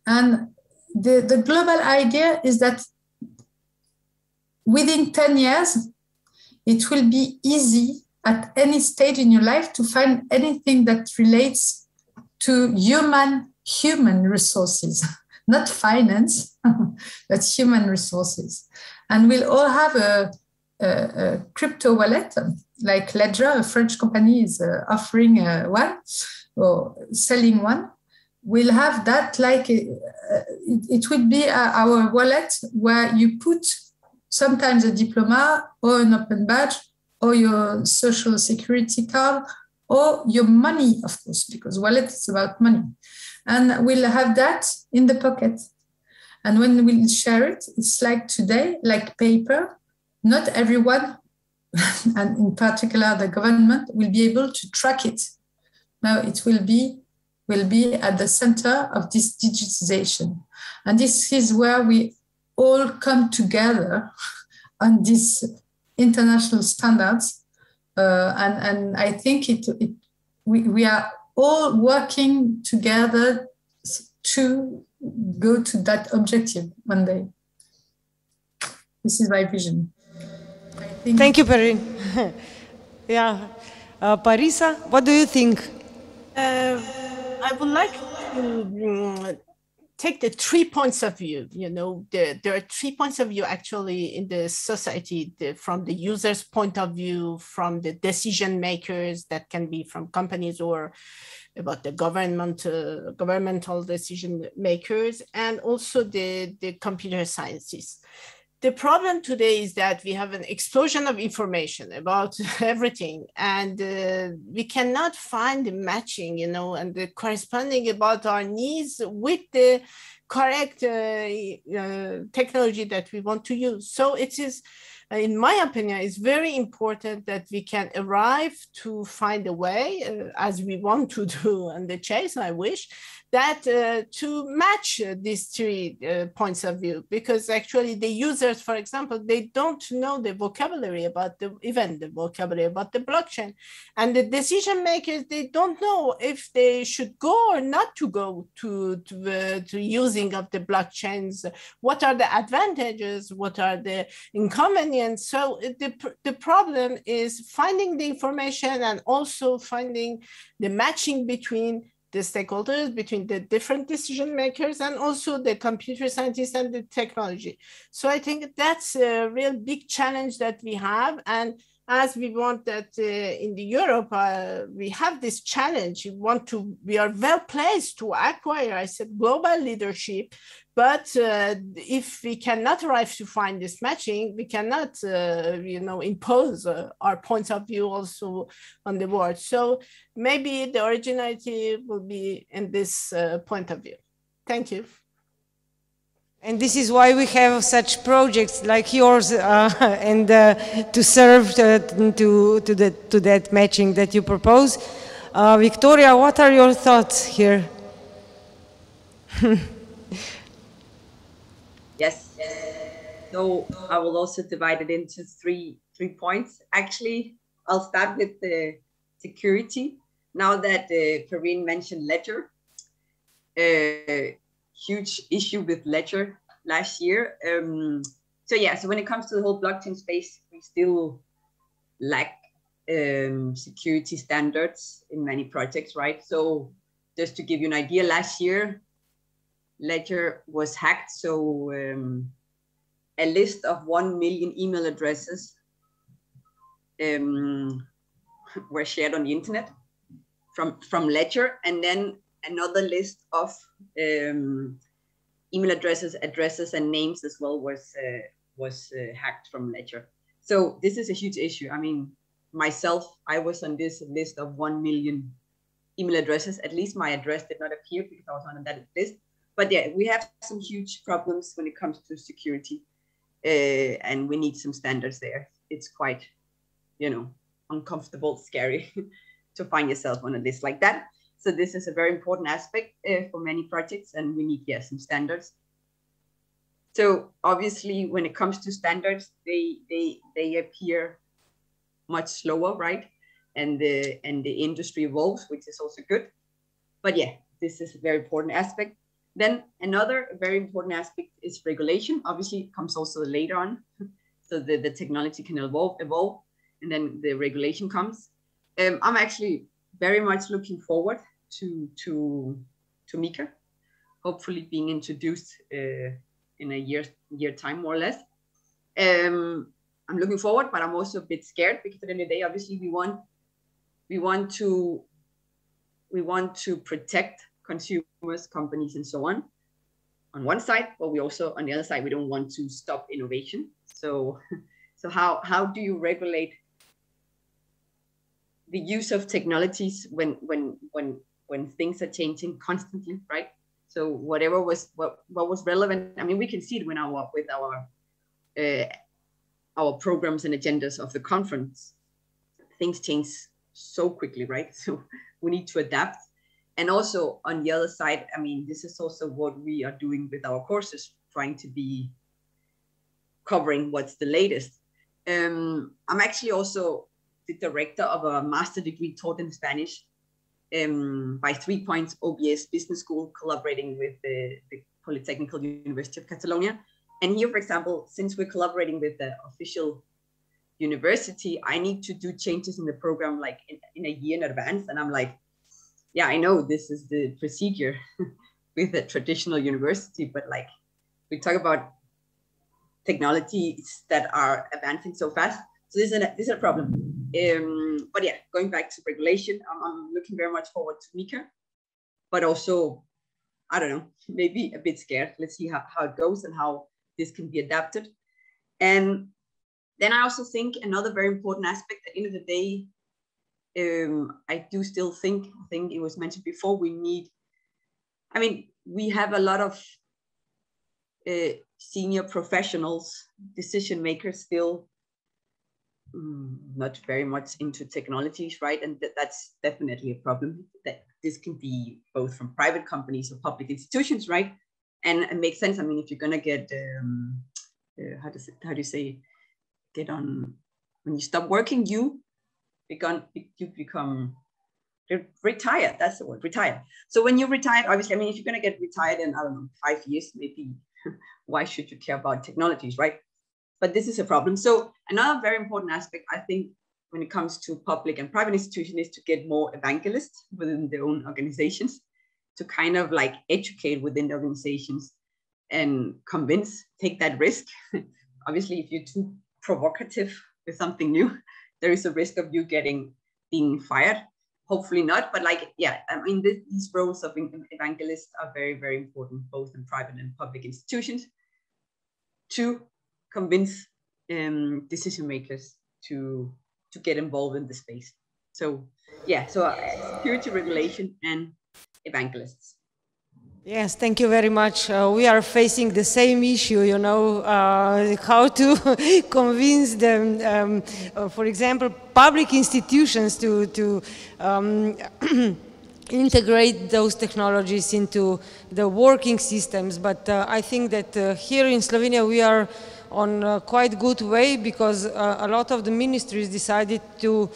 And the global idea is that within 10 years, it will be easy at any stage in your life to find anything that relates to human resources, not finance, but human resources. And we'll all have a crypto wallet, like Ledger, a French company is offering one or selling one. We'll have that like, it would be our wallet where you put sometimes a diploma or an open badge or your social security card or your money, of course, because wallet is about money. And we'll have that in the pocket. And when we'll share it, it's like today, like paper. Not everyone, and in particular the government, will be able to track it. Now it will be at the center of this digitization. And this is where we all come together on these international standards. And I think we are all working together to go to that objective one day. This is my vision. Thank you, Perrine. Yeah. Parisa, what do you think? I would like to take the 3 points of view. You know, there are 3 points of view actually in the society, from the user's point of view, from the decision makers, that can be from companies or about the governmental decision makers, and also the computer scientists. The problem today is that we have an explosion of information about everything, and we cannot find the matching, you know, and the corresponding about our needs with the correct technology that we want to use. So it is, in my opinion, it's very important that we can arrive to find a way, as we want to do on the Chase, I wish, that to match these 3 points of view, because actually the users, for example, they don't know the vocabulary about the vocabulary about the blockchain, and the decision makers, they don't know if they should go or not to go to use using of the blockchains? What are the advantages? What are the inconvenients? So the problem is finding the information and also finding the matching between the stakeholders, between the different decision makers, and also the computer scientists and the technology. So I think that's a real big challenge that we have. And as we want that in the Europe, we have this challenge. We are well placed to acquire, I said, global leadership. But if we cannot arrive to find this matching, we cannot, impose our points of view also on the world. So maybe the originality will be in this point of view. Thank you. And this is why we have such projects like yours, and to serve to that matching that you propose. Victoria, what are your thoughts here? Yes. So I will also divide it into three points. Actually, I'll start with the security. Now that Perrine mentioned Ledger, huge issue with Ledger last year. So when it comes to the whole blockchain space, we still lack security standards in many projects, right? So just to give you an idea, last year, Ledger was hacked. So a list of 1 million email addresses were shared on the internet from Ledger, and then another list of email addresses, and names as well was hacked from Ledger. So this is a huge issue. I mean, myself, I was on this list of 1 million email addresses. At least my address did not appear because I was on that list. But yeah, we have some huge problems when it comes to security, and we need some standards there. It's quite, uncomfortable, scary to find yourself on a list like that. So this is a very important aspect for many projects, and we need, some standards. So obviously, when it comes to standards, they appear much slower, right? And the industry evolves, which is also good. But yeah, this is a very important aspect. Then another very important aspect is regulation. Obviously, it comes also later on. So the technology can evolve, and then the regulation comes. I'm actually very much looking forward to MiCA, hopefully being introduced in a year time, more or less. I'm looking forward, but I'm also a bit scared because at the end of the day, obviously, we want to protect consumers, companies, and so on one side, but we also, on the other side, we don't want to stop innovation. So how do you regulate the use of technologies when things are changing constantly, right? So whatever was what was relevant. I mean, we can see it with our programs and agendas of the conference. Things change so quickly, right? So we need to adapt. And also on the other side, I mean, this is also what we are doing with our courses, trying to be covering what's the latest. I'm actually also the director of a master degree taught in Spanish by 3 Points OBS Business School, collaborating with the Polytechnical University of Catalonia. And here, for example, since we're collaborating with the official university, I need to do changes in the program like in a year in advance. And I'm like, yeah, I know this is the procedure with a traditional university, but like we talk about technologies that are advancing so fast. So this is a problem. But yeah, going back to regulation, I'm looking very much forward to MiCA, but also, I don't know, maybe a bit scared. Let's see how it goes and how this can be adapted. And then I also think another very important aspect at the end of the day, I do still think, I think it was mentioned before, we have a lot of senior professionals, decision makers still not very much into technologies, right? And that's definitely a problem. That this can be both from private companies or public institutions, right? And it makes sense. I mean, if you're gonna get how do you say, get on, when you stop working, you become retire. That's the word, retire. So when you retire, obviously, I mean, if you're going to get retired in, I don't know, 5 years, maybe, why should you care about technologies, right? But this is a problem. So another very important aspect, I think, when it comes to public and private institutions is to get more evangelists within their own organizations to kind of like educate within the organizations and convince, take that risk. Obviously, if you're too provocative with something new, there is a risk of you being fired. Hopefully not, but like, yeah, I mean, these roles of evangelists are very, very important, both in private and public institutions, to convince decision makers to get involved in the space. So yeah, so security regulation and evangelists. Yes, thank you very much. We are facing the same issue, you know, how to convince them, for example, public institutions to integrate those technologies into the working systems. But I think that here in Slovenia we are on a quite good way, because a lot of the ministries decided to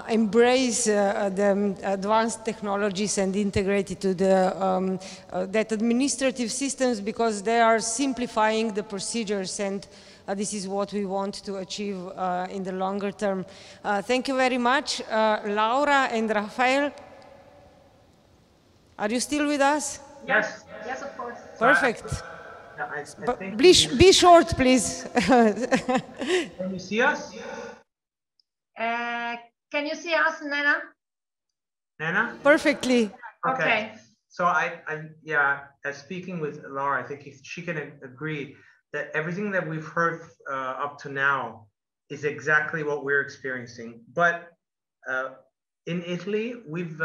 embrace the advanced technologies and integrate it to the that administrative systems, because they are simplifying the procedures, and this is what we want to achieve in the longer term. Thank you very much. Laura and Rafael, are you still with us? Yes, yes, of course. Perfect. I think Be short, please. Can you see us? Can you see us, Nena? Nana? Perfectly. Okay. So speaking with Laura, I think she can agree that everything that we've heard up to now is exactly what we're experiencing. But in Italy, we've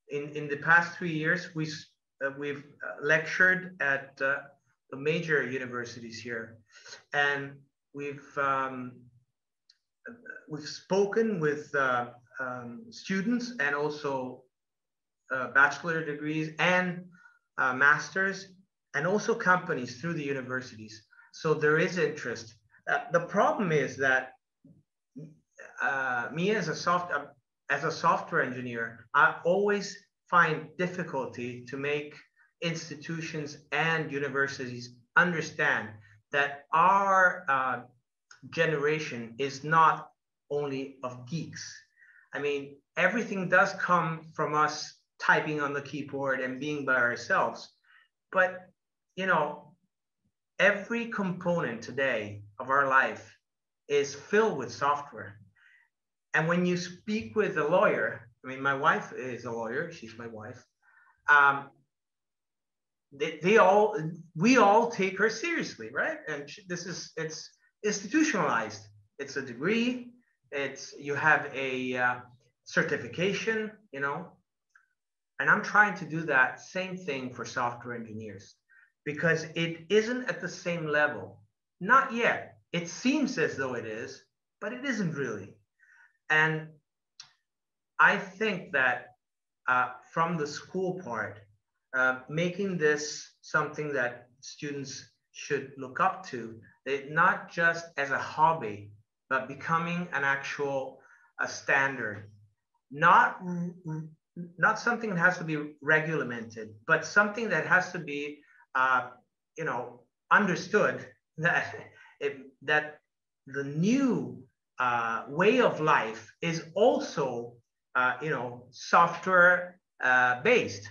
in the past 3 years, we've lectured at the major universities here, and we've spoken with students and also bachelor degrees and masters, and also companies through the universities. So there is interest. The problem is that me as a software engineer, I always find difficulty to make institutions and universities understand that our generation is not only of geeks. I mean, everything does come from us typing on the keyboard and being by ourselves. But, you know, every component today of our life is filled with software. And when you speak with a lawyer, I mean, my wife is a lawyer, she's my wife. We all take her seriously, right? And it's institutionalized. It's a degree, you have a certification, you know, and I'm trying to do that same thing for software engineers, because it isn't at the same level. Not yet. It seems as though it is, but it isn't really. And I think that from the school part, making this something that students should look up to, not just as a hobby, but becoming an actual standard, not something that has to be regulated, but something that has to be, you know, understood that that the new way of life is also, you know, software based.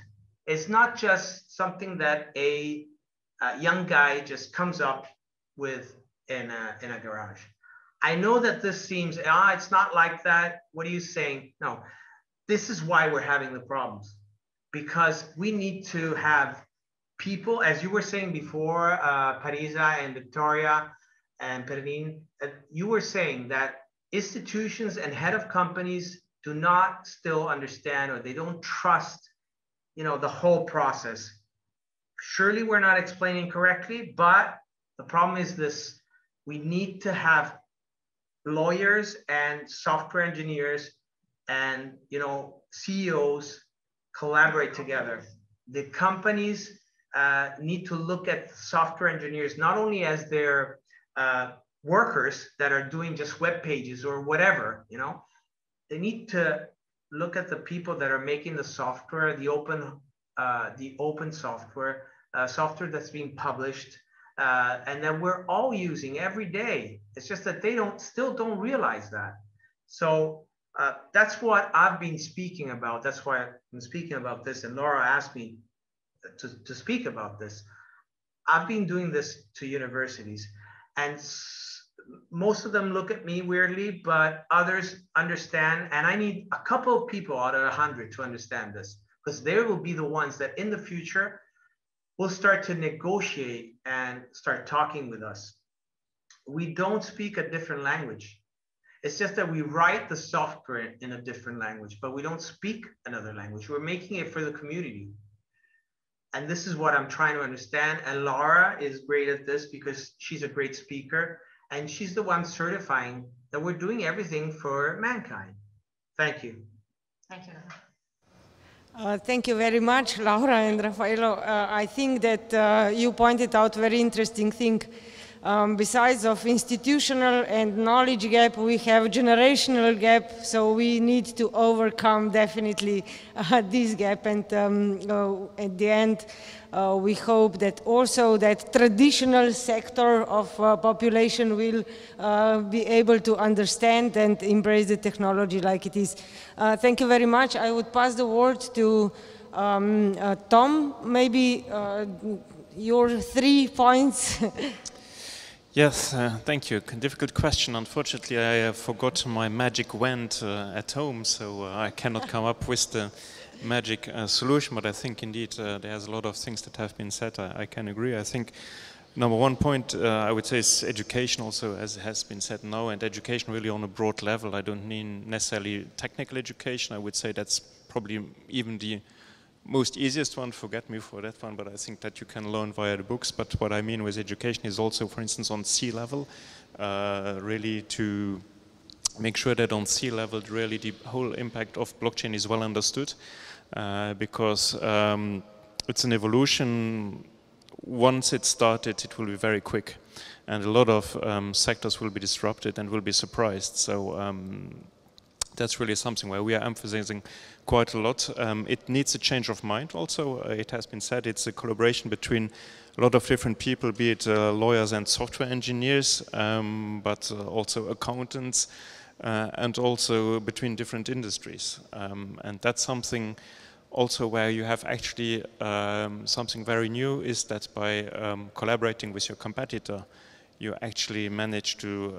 It's not just something that a young guy just comes up with in a garage. I know that this seems, it's not like that. What are you saying? No, this is why we're having the problems, because we need to have people, as you were saying before, Parisa and Victoria and Perrin, you were saying that institutions and head of companies do not still understand, or they don't trust, you know, the whole process. Surely we're not explaining correctly, but the problem is this: we need to have lawyers and software engineers and, you know, CEOs collaborate together. The companies need to look at software engineers not only as their workers that are doing just web pages or whatever, you know. They need to look at the people that are making the software, the open software, software that's being published, and that we're all using every day. It's just that they still don't realize that. So that's what I've been speaking about. That's why I'm speaking about this. And Laura asked me to speak about this. I've been doing this to universities, and most of them look at me weirdly, but others understand. And I need a couple of people out of 100 to understand this, because they will be the ones that in the future will start to negotiate and start talking with us. We don't speak a different language. It's just that we write the software in a different language, but we don't speak another language. We're making it for the community. And this is what I'm trying to understand. And Laura is great at this because she's a great speaker. And she's the one certifying that we're doing everything for mankind. Thank you. Thank you. Thank you very much, Laura and Raffaello. I think that you pointed out a very interesting thing. Besides of institutional and knowledge gap, we have generational gap, so we need to overcome definitely this gap. And at the end, we hope that also that traditional sector of population will be able to understand and embrace the technology like it is. Thank you very much. I would pass the word to Tom. Maybe your 3 points. Yes, thank you. Difficult question. Unfortunately, I forgot my magic wand at home, so I cannot come up with the magic solution, but I think indeed there's a lot of things that have been said. I can agree. I think number one point I would say is education also, as has been said now, and education really on a broad level. I don't mean necessarily technical education. I would say that's probably even the most easiest one, forget me for that one, but I think that you can learn via the books. But what I mean with education is also, for instance, on sea level, really to make sure that on sea level, really the whole impact of blockchain is well understood, because it's an evolution. Once it's started, it will be very quick, and a lot of sectors will be disrupted and will be surprised. So that's really something where we are emphasizing quite a lot. It needs a change of mind also. It has been said it's a collaboration between a lot of different people, be it lawyers and software engineers, but also accountants, and also between different industries. And that's something also where you have actually something very new is that by collaborating with your competitor, you actually manage to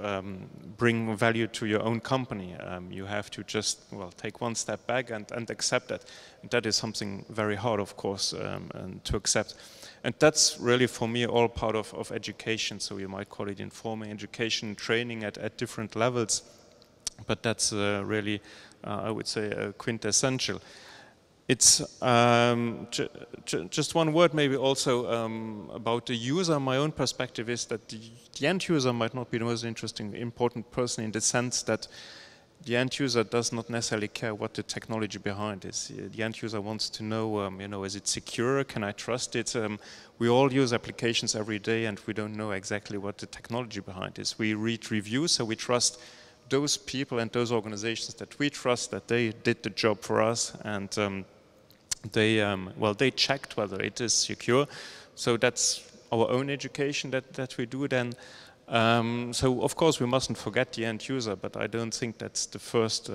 bring value to your own company. You have to just, well, take one step back and accept that. And that is something very hard, of course, and to accept. And that's really, for me, all part of education. So you might call it informing education, training at different levels. But that's really, I would say, quintessential. It's just one word maybe also about the user. My own perspective is that the end user might not be the most interesting, important person in the sense that the end user does not necessarily care what the technology behind is. The end user wants to know, you know, is it secure? Can I trust it? We all use applications every day and we don't know exactly what the technology behind is. We read reviews, so we trust those people and those organizations that we trust that they did the job for us, and they checked whether it is secure. So that's our own education that we do then. So of course we mustn't forget the end user, but I don't think that's the first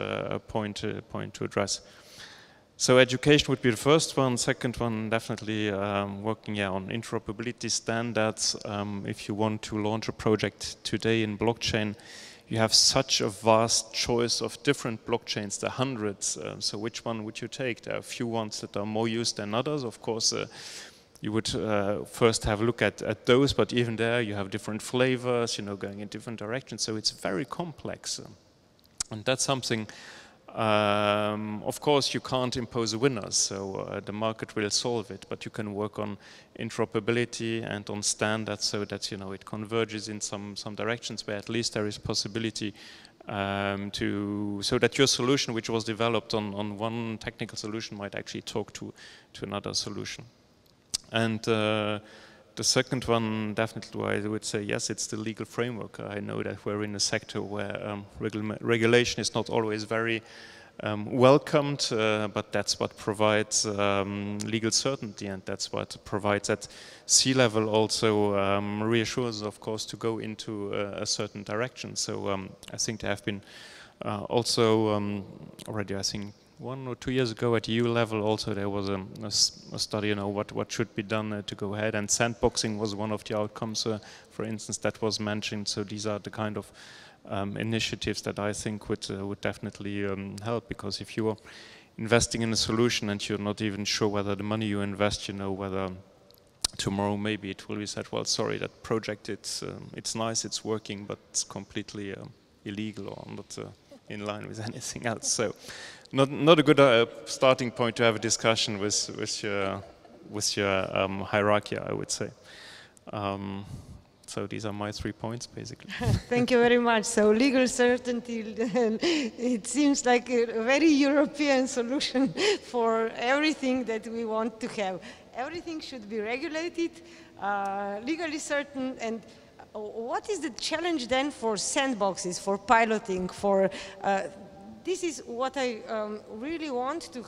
point to address. So education would be the first one. Second one, definitely working on interoperability standards. If you want to launch a project today in blockchain, you have such a vast choice of different blockchains, there are hundreds. So which one would you take? There are a few ones that are more used than others. Of course, you would first have a look at those, but even there you have different flavors, you know, going in different directions. So it's very complex. And that's something, of course, you can't impose a winner, so the market will solve it, but you can work on interoperability and on standards so that, you know, it converges in some directions where at least there is possibility so that your solution, which was developed on one technical solution, might actually talk to another solution. And the second one, definitely, I would say, yes, it's the legal framework. I know that we're in a sector where regulation is not always very welcomed, but that's what provides legal certainty, and that's what provides at C-level also reassures, of course, to go into a certain direction. So I think there have been also already, I think, 1 or 2 years ago at EU level also there was a study, what should be done to go ahead, and sandboxing was one of the outcomes, for instance, that was mentioned. So these are the kind of initiatives that I think would definitely help, because if you are investing in a solution and you're not even sure whether the money you invest, whether tomorrow maybe it will be said, well, sorry, that project, it's nice, it's working, but it's completely illegal or not in line with anything else. So not a good starting point to have a discussion with your hierarchy, I would say. So these are my 3 points, basically. Thank you very much. So legal certainty, it seems like a very European solution for everything that we want to have. Everything should be regulated, legally certain, and what is the challenge then for sandboxes, for piloting, for this is what I really want to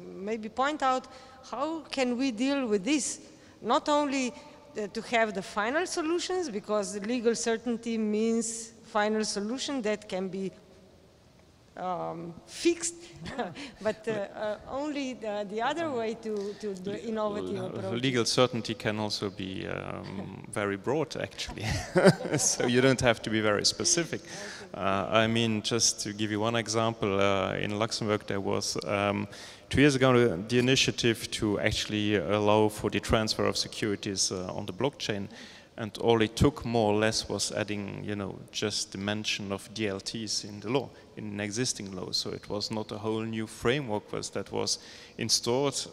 maybe point out. How can we deal with this? Not only to have the final solutions, because legal certainty means final solution that can be fixed, but only the other way to the innovative approach. Legal certainty can also be very broad, actually. So you don't have to be very specific. I mean, just to give you one example, in Luxembourg there was 2 years ago the initiative to actually allow for the transfer of securities on the blockchain. And all it took, more or less, was adding, just the mention of DLTs in the law, in an existing law. So it was not a whole new framework that was installed,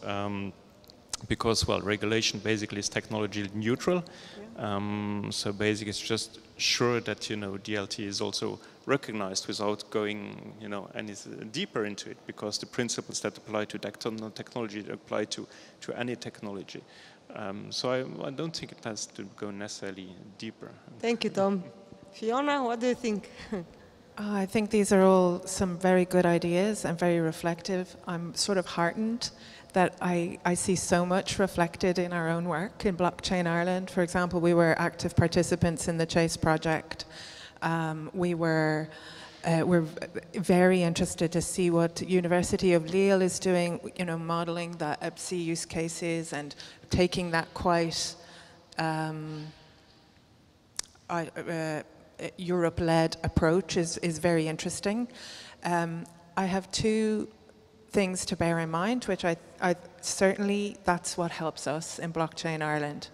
because, well, regulation basically is technology neutral. So basically, it's just sure that DLT is also recognized without going, any deeper into it, because the principles that apply to technology apply to any technology. So I don't think it has to go necessarily deeper. Thank you, Tom. Fiona, what do you think? I think these are all some very good ideas and very reflective. I'm sort of heartened that I see so much reflected in our own work in Blockchain Ireland. For example, we were active participants in the Chase project. We're very interested to see what University of Lille is doing, modeling the EPSI use cases and taking that quite Europe-led approach is very interesting. I have 2 things to bear in mind, which I certainly, that's what helps us in Blockchain Ireland.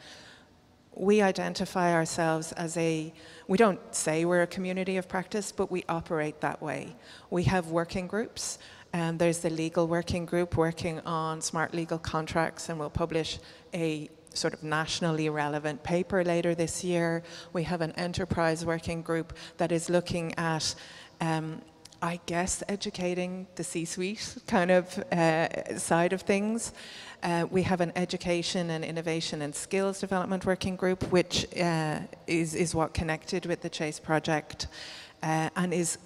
We identify ourselves as we don't say we're a community of practice, but we operate that way. We have working groups, and there's the legal working group working on smart legal contracts, and we'll publish a sort of nationally relevant paper later this year. We have an enterprise working group that is looking at I guess educating the C-suite kind of side of things. We have an education and innovation and skills development working group, which is what connected with the Chase project, and is,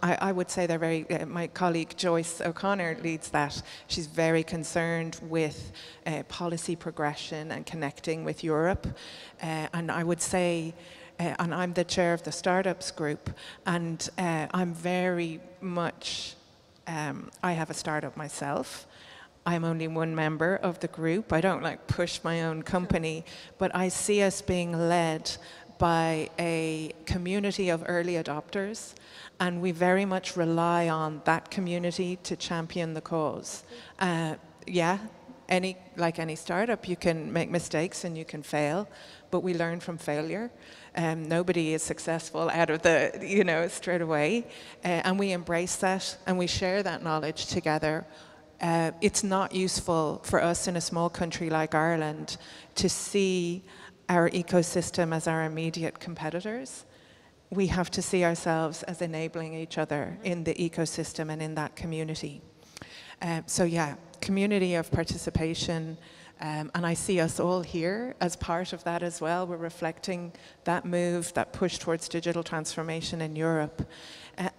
I would say they're very, my colleague Joyce O'Connor leads that. She's very concerned with policy progression and connecting with Europe, and I would say, and I'm the chair of the startups group, and I'm very much, I have a startup myself. I'm only one member of the group. I don't push my own company, but I see us being led by a community of early adopters, and we very much rely on that community to champion the cause. Yeah, like any startup, you can make mistakes and you can fail, but we learn from failure. Nobody is successful out of the, straight away. And we embrace that and we share that knowledge together. It's not useful for us in a small country like Ireland to see our ecosystem as our immediate competitors. We have to see ourselves as enabling each other in the ecosystem and in that community. So yeah, community of participation. And I see us all here as part of that as well. We're reflecting that move, that push towards digital transformation in Europe.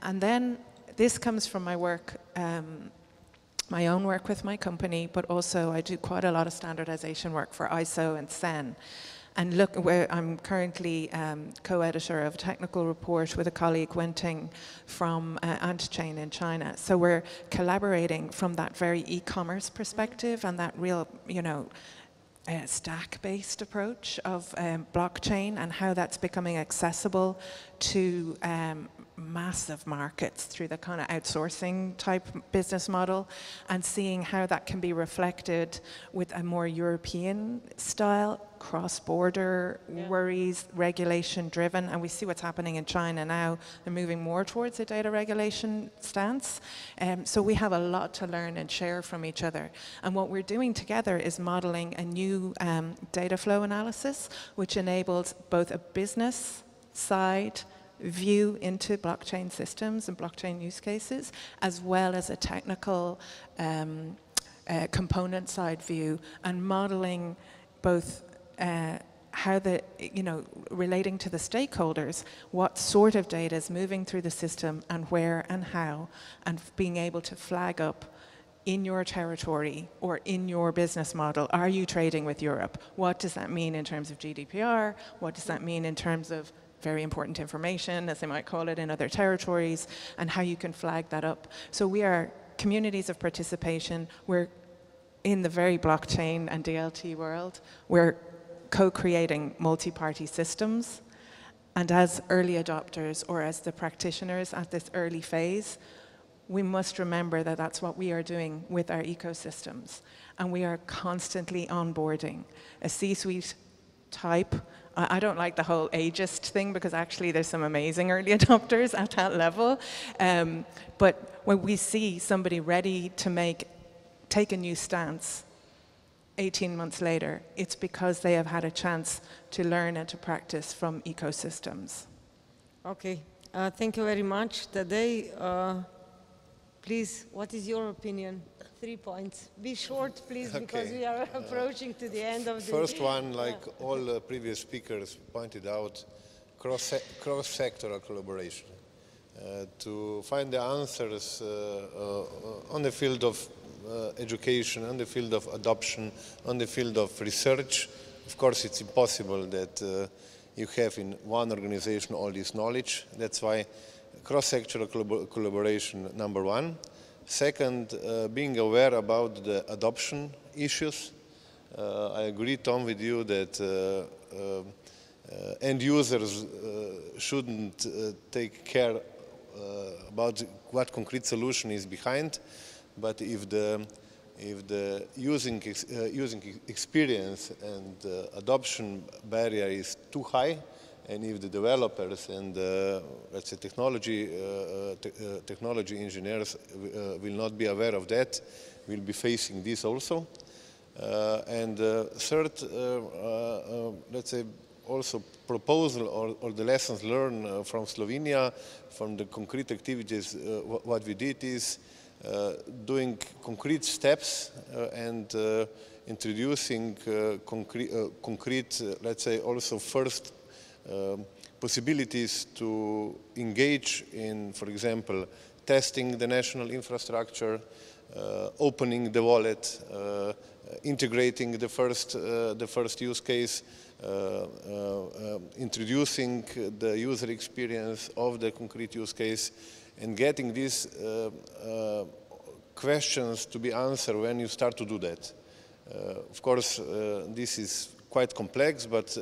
And then this comes from my work, my own work with my company, but also I do quite a lot of standardization work for ISO and CEN. And look, where I'm currently co-editor of a technical report with a colleague, Wenting, from Untitled in China. So we're collaborating from that very e-commerce perspective and that real, you know, stack-based approach of blockchain and how that's becoming accessible to massive markets through the kind of outsourcing type business model, and seeing how that can be reflected with a more European style, cross-border worries, regulation driven. And we see what's happening in China now. They're moving more towards a data regulation stance. So we have a lot to learn and share from each other. And what we're doing together is modeling a new data flow analysis, which enables both a business side view into blockchain systems and blockchain use cases, as well as a technical component side view, and modeling both how the, you know, relating to the stakeholders, what sort of data is moving through the system and where and how, and being able to flag up in your territory or in your business model, are you trading with Europe? What does that mean in terms of GDPR? What does that mean in terms of very important information, as they might call it in other territories, and how you can flag that up? So we are communities of participation. We're in the very blockchain and DLT world. We're co-creating multi-party systems. And as early adopters or as the practitioners at this early phase, we must remember that that's what we are doing with our ecosystems. And we are constantly onboarding a C-suite type. I don't like the whole ageist thing, because actually there's some amazing early adopters at that level. But when we see somebody ready to take a new stance 18 months later, it's because they have had a chance to learn and to practice from ecosystems. Okay, thank you very much. Today, please, what is your opinion? 3 points. Be short, please, because we are approaching to the end of the... First one, like all previous speakers pointed out, cross-sectoral collaboration. To find the answers on the field of education, on the field of adoption, on the field of research. Of course, it's impossible that you have in one organization all this knowledge. That's why cross-sectoral collaboration, number one. Second, being aware about the adoption issues. I agree, Tom, with you that end users shouldn't take care about what concrete solution is behind, but if the using experience and adoption barrier is too high, and if the developers and let's say technology engineers will not be aware of that, we'll be facing this also. And third, let's say also proposal or the lessons learned from Slovenia, from the concrete activities, what we did is doing concrete steps and introducing concrete, let's say also first possibilities to engage in, for example, testing the national infrastructure, opening the wallet, integrating the first use case, introducing the user experience of the concrete use case, and getting these questions to be answered when you start to do that. Of course, this is quite complex, but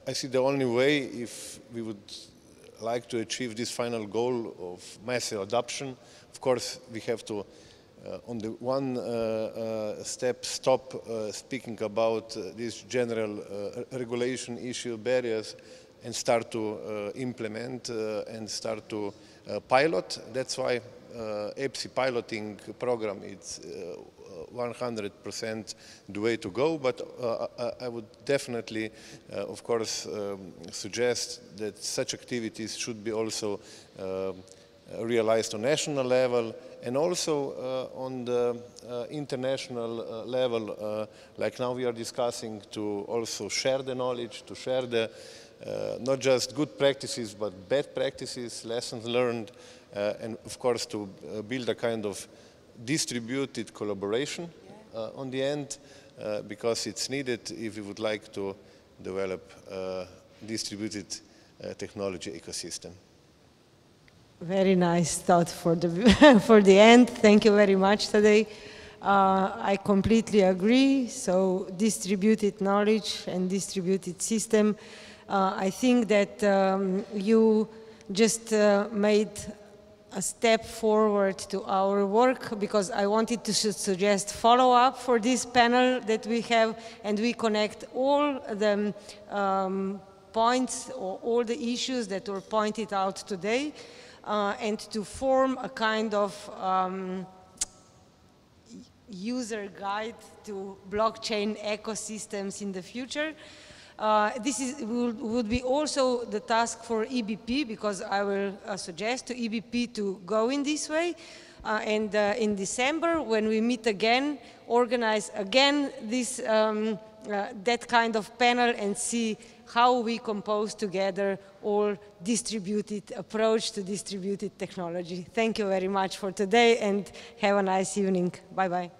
I see the only way, if we would like to achieve this final goal of massive adoption, of course, we have to, on the one step, stop speaking about this general regulation issue barriers and start to implement and start to pilot. That's why EPSI piloting program is 100% the way to go, but I would definitely, of course, suggest that such activities should be also realized on national level and also on the international level, like now we are discussing, to also share the knowledge, to share the not just good practices, but bad practices, lessons learned, and of course to build a kind of distributed collaboration on the end, because it's needed if we would like to develop a distributed technology ecosystem. Very nice thought for the, for the end. Thank you very much today. I completely agree. So distributed knowledge and distributed system. I think that you just made a step forward to our work, because I wanted to suggest follow-up for this panel that we have, and we connect all the points or all the issues that were pointed out today, and to form a kind of user guide to blockchain ecosystems in the future. This would be also the task for EBP, because I will suggest to EBP to go in this way. And in December, when we meet again, organize again this, that kind of panel and see how we compose together all distributed approach to distributed technology. Thank you very much for today, and have a nice evening. Bye-bye.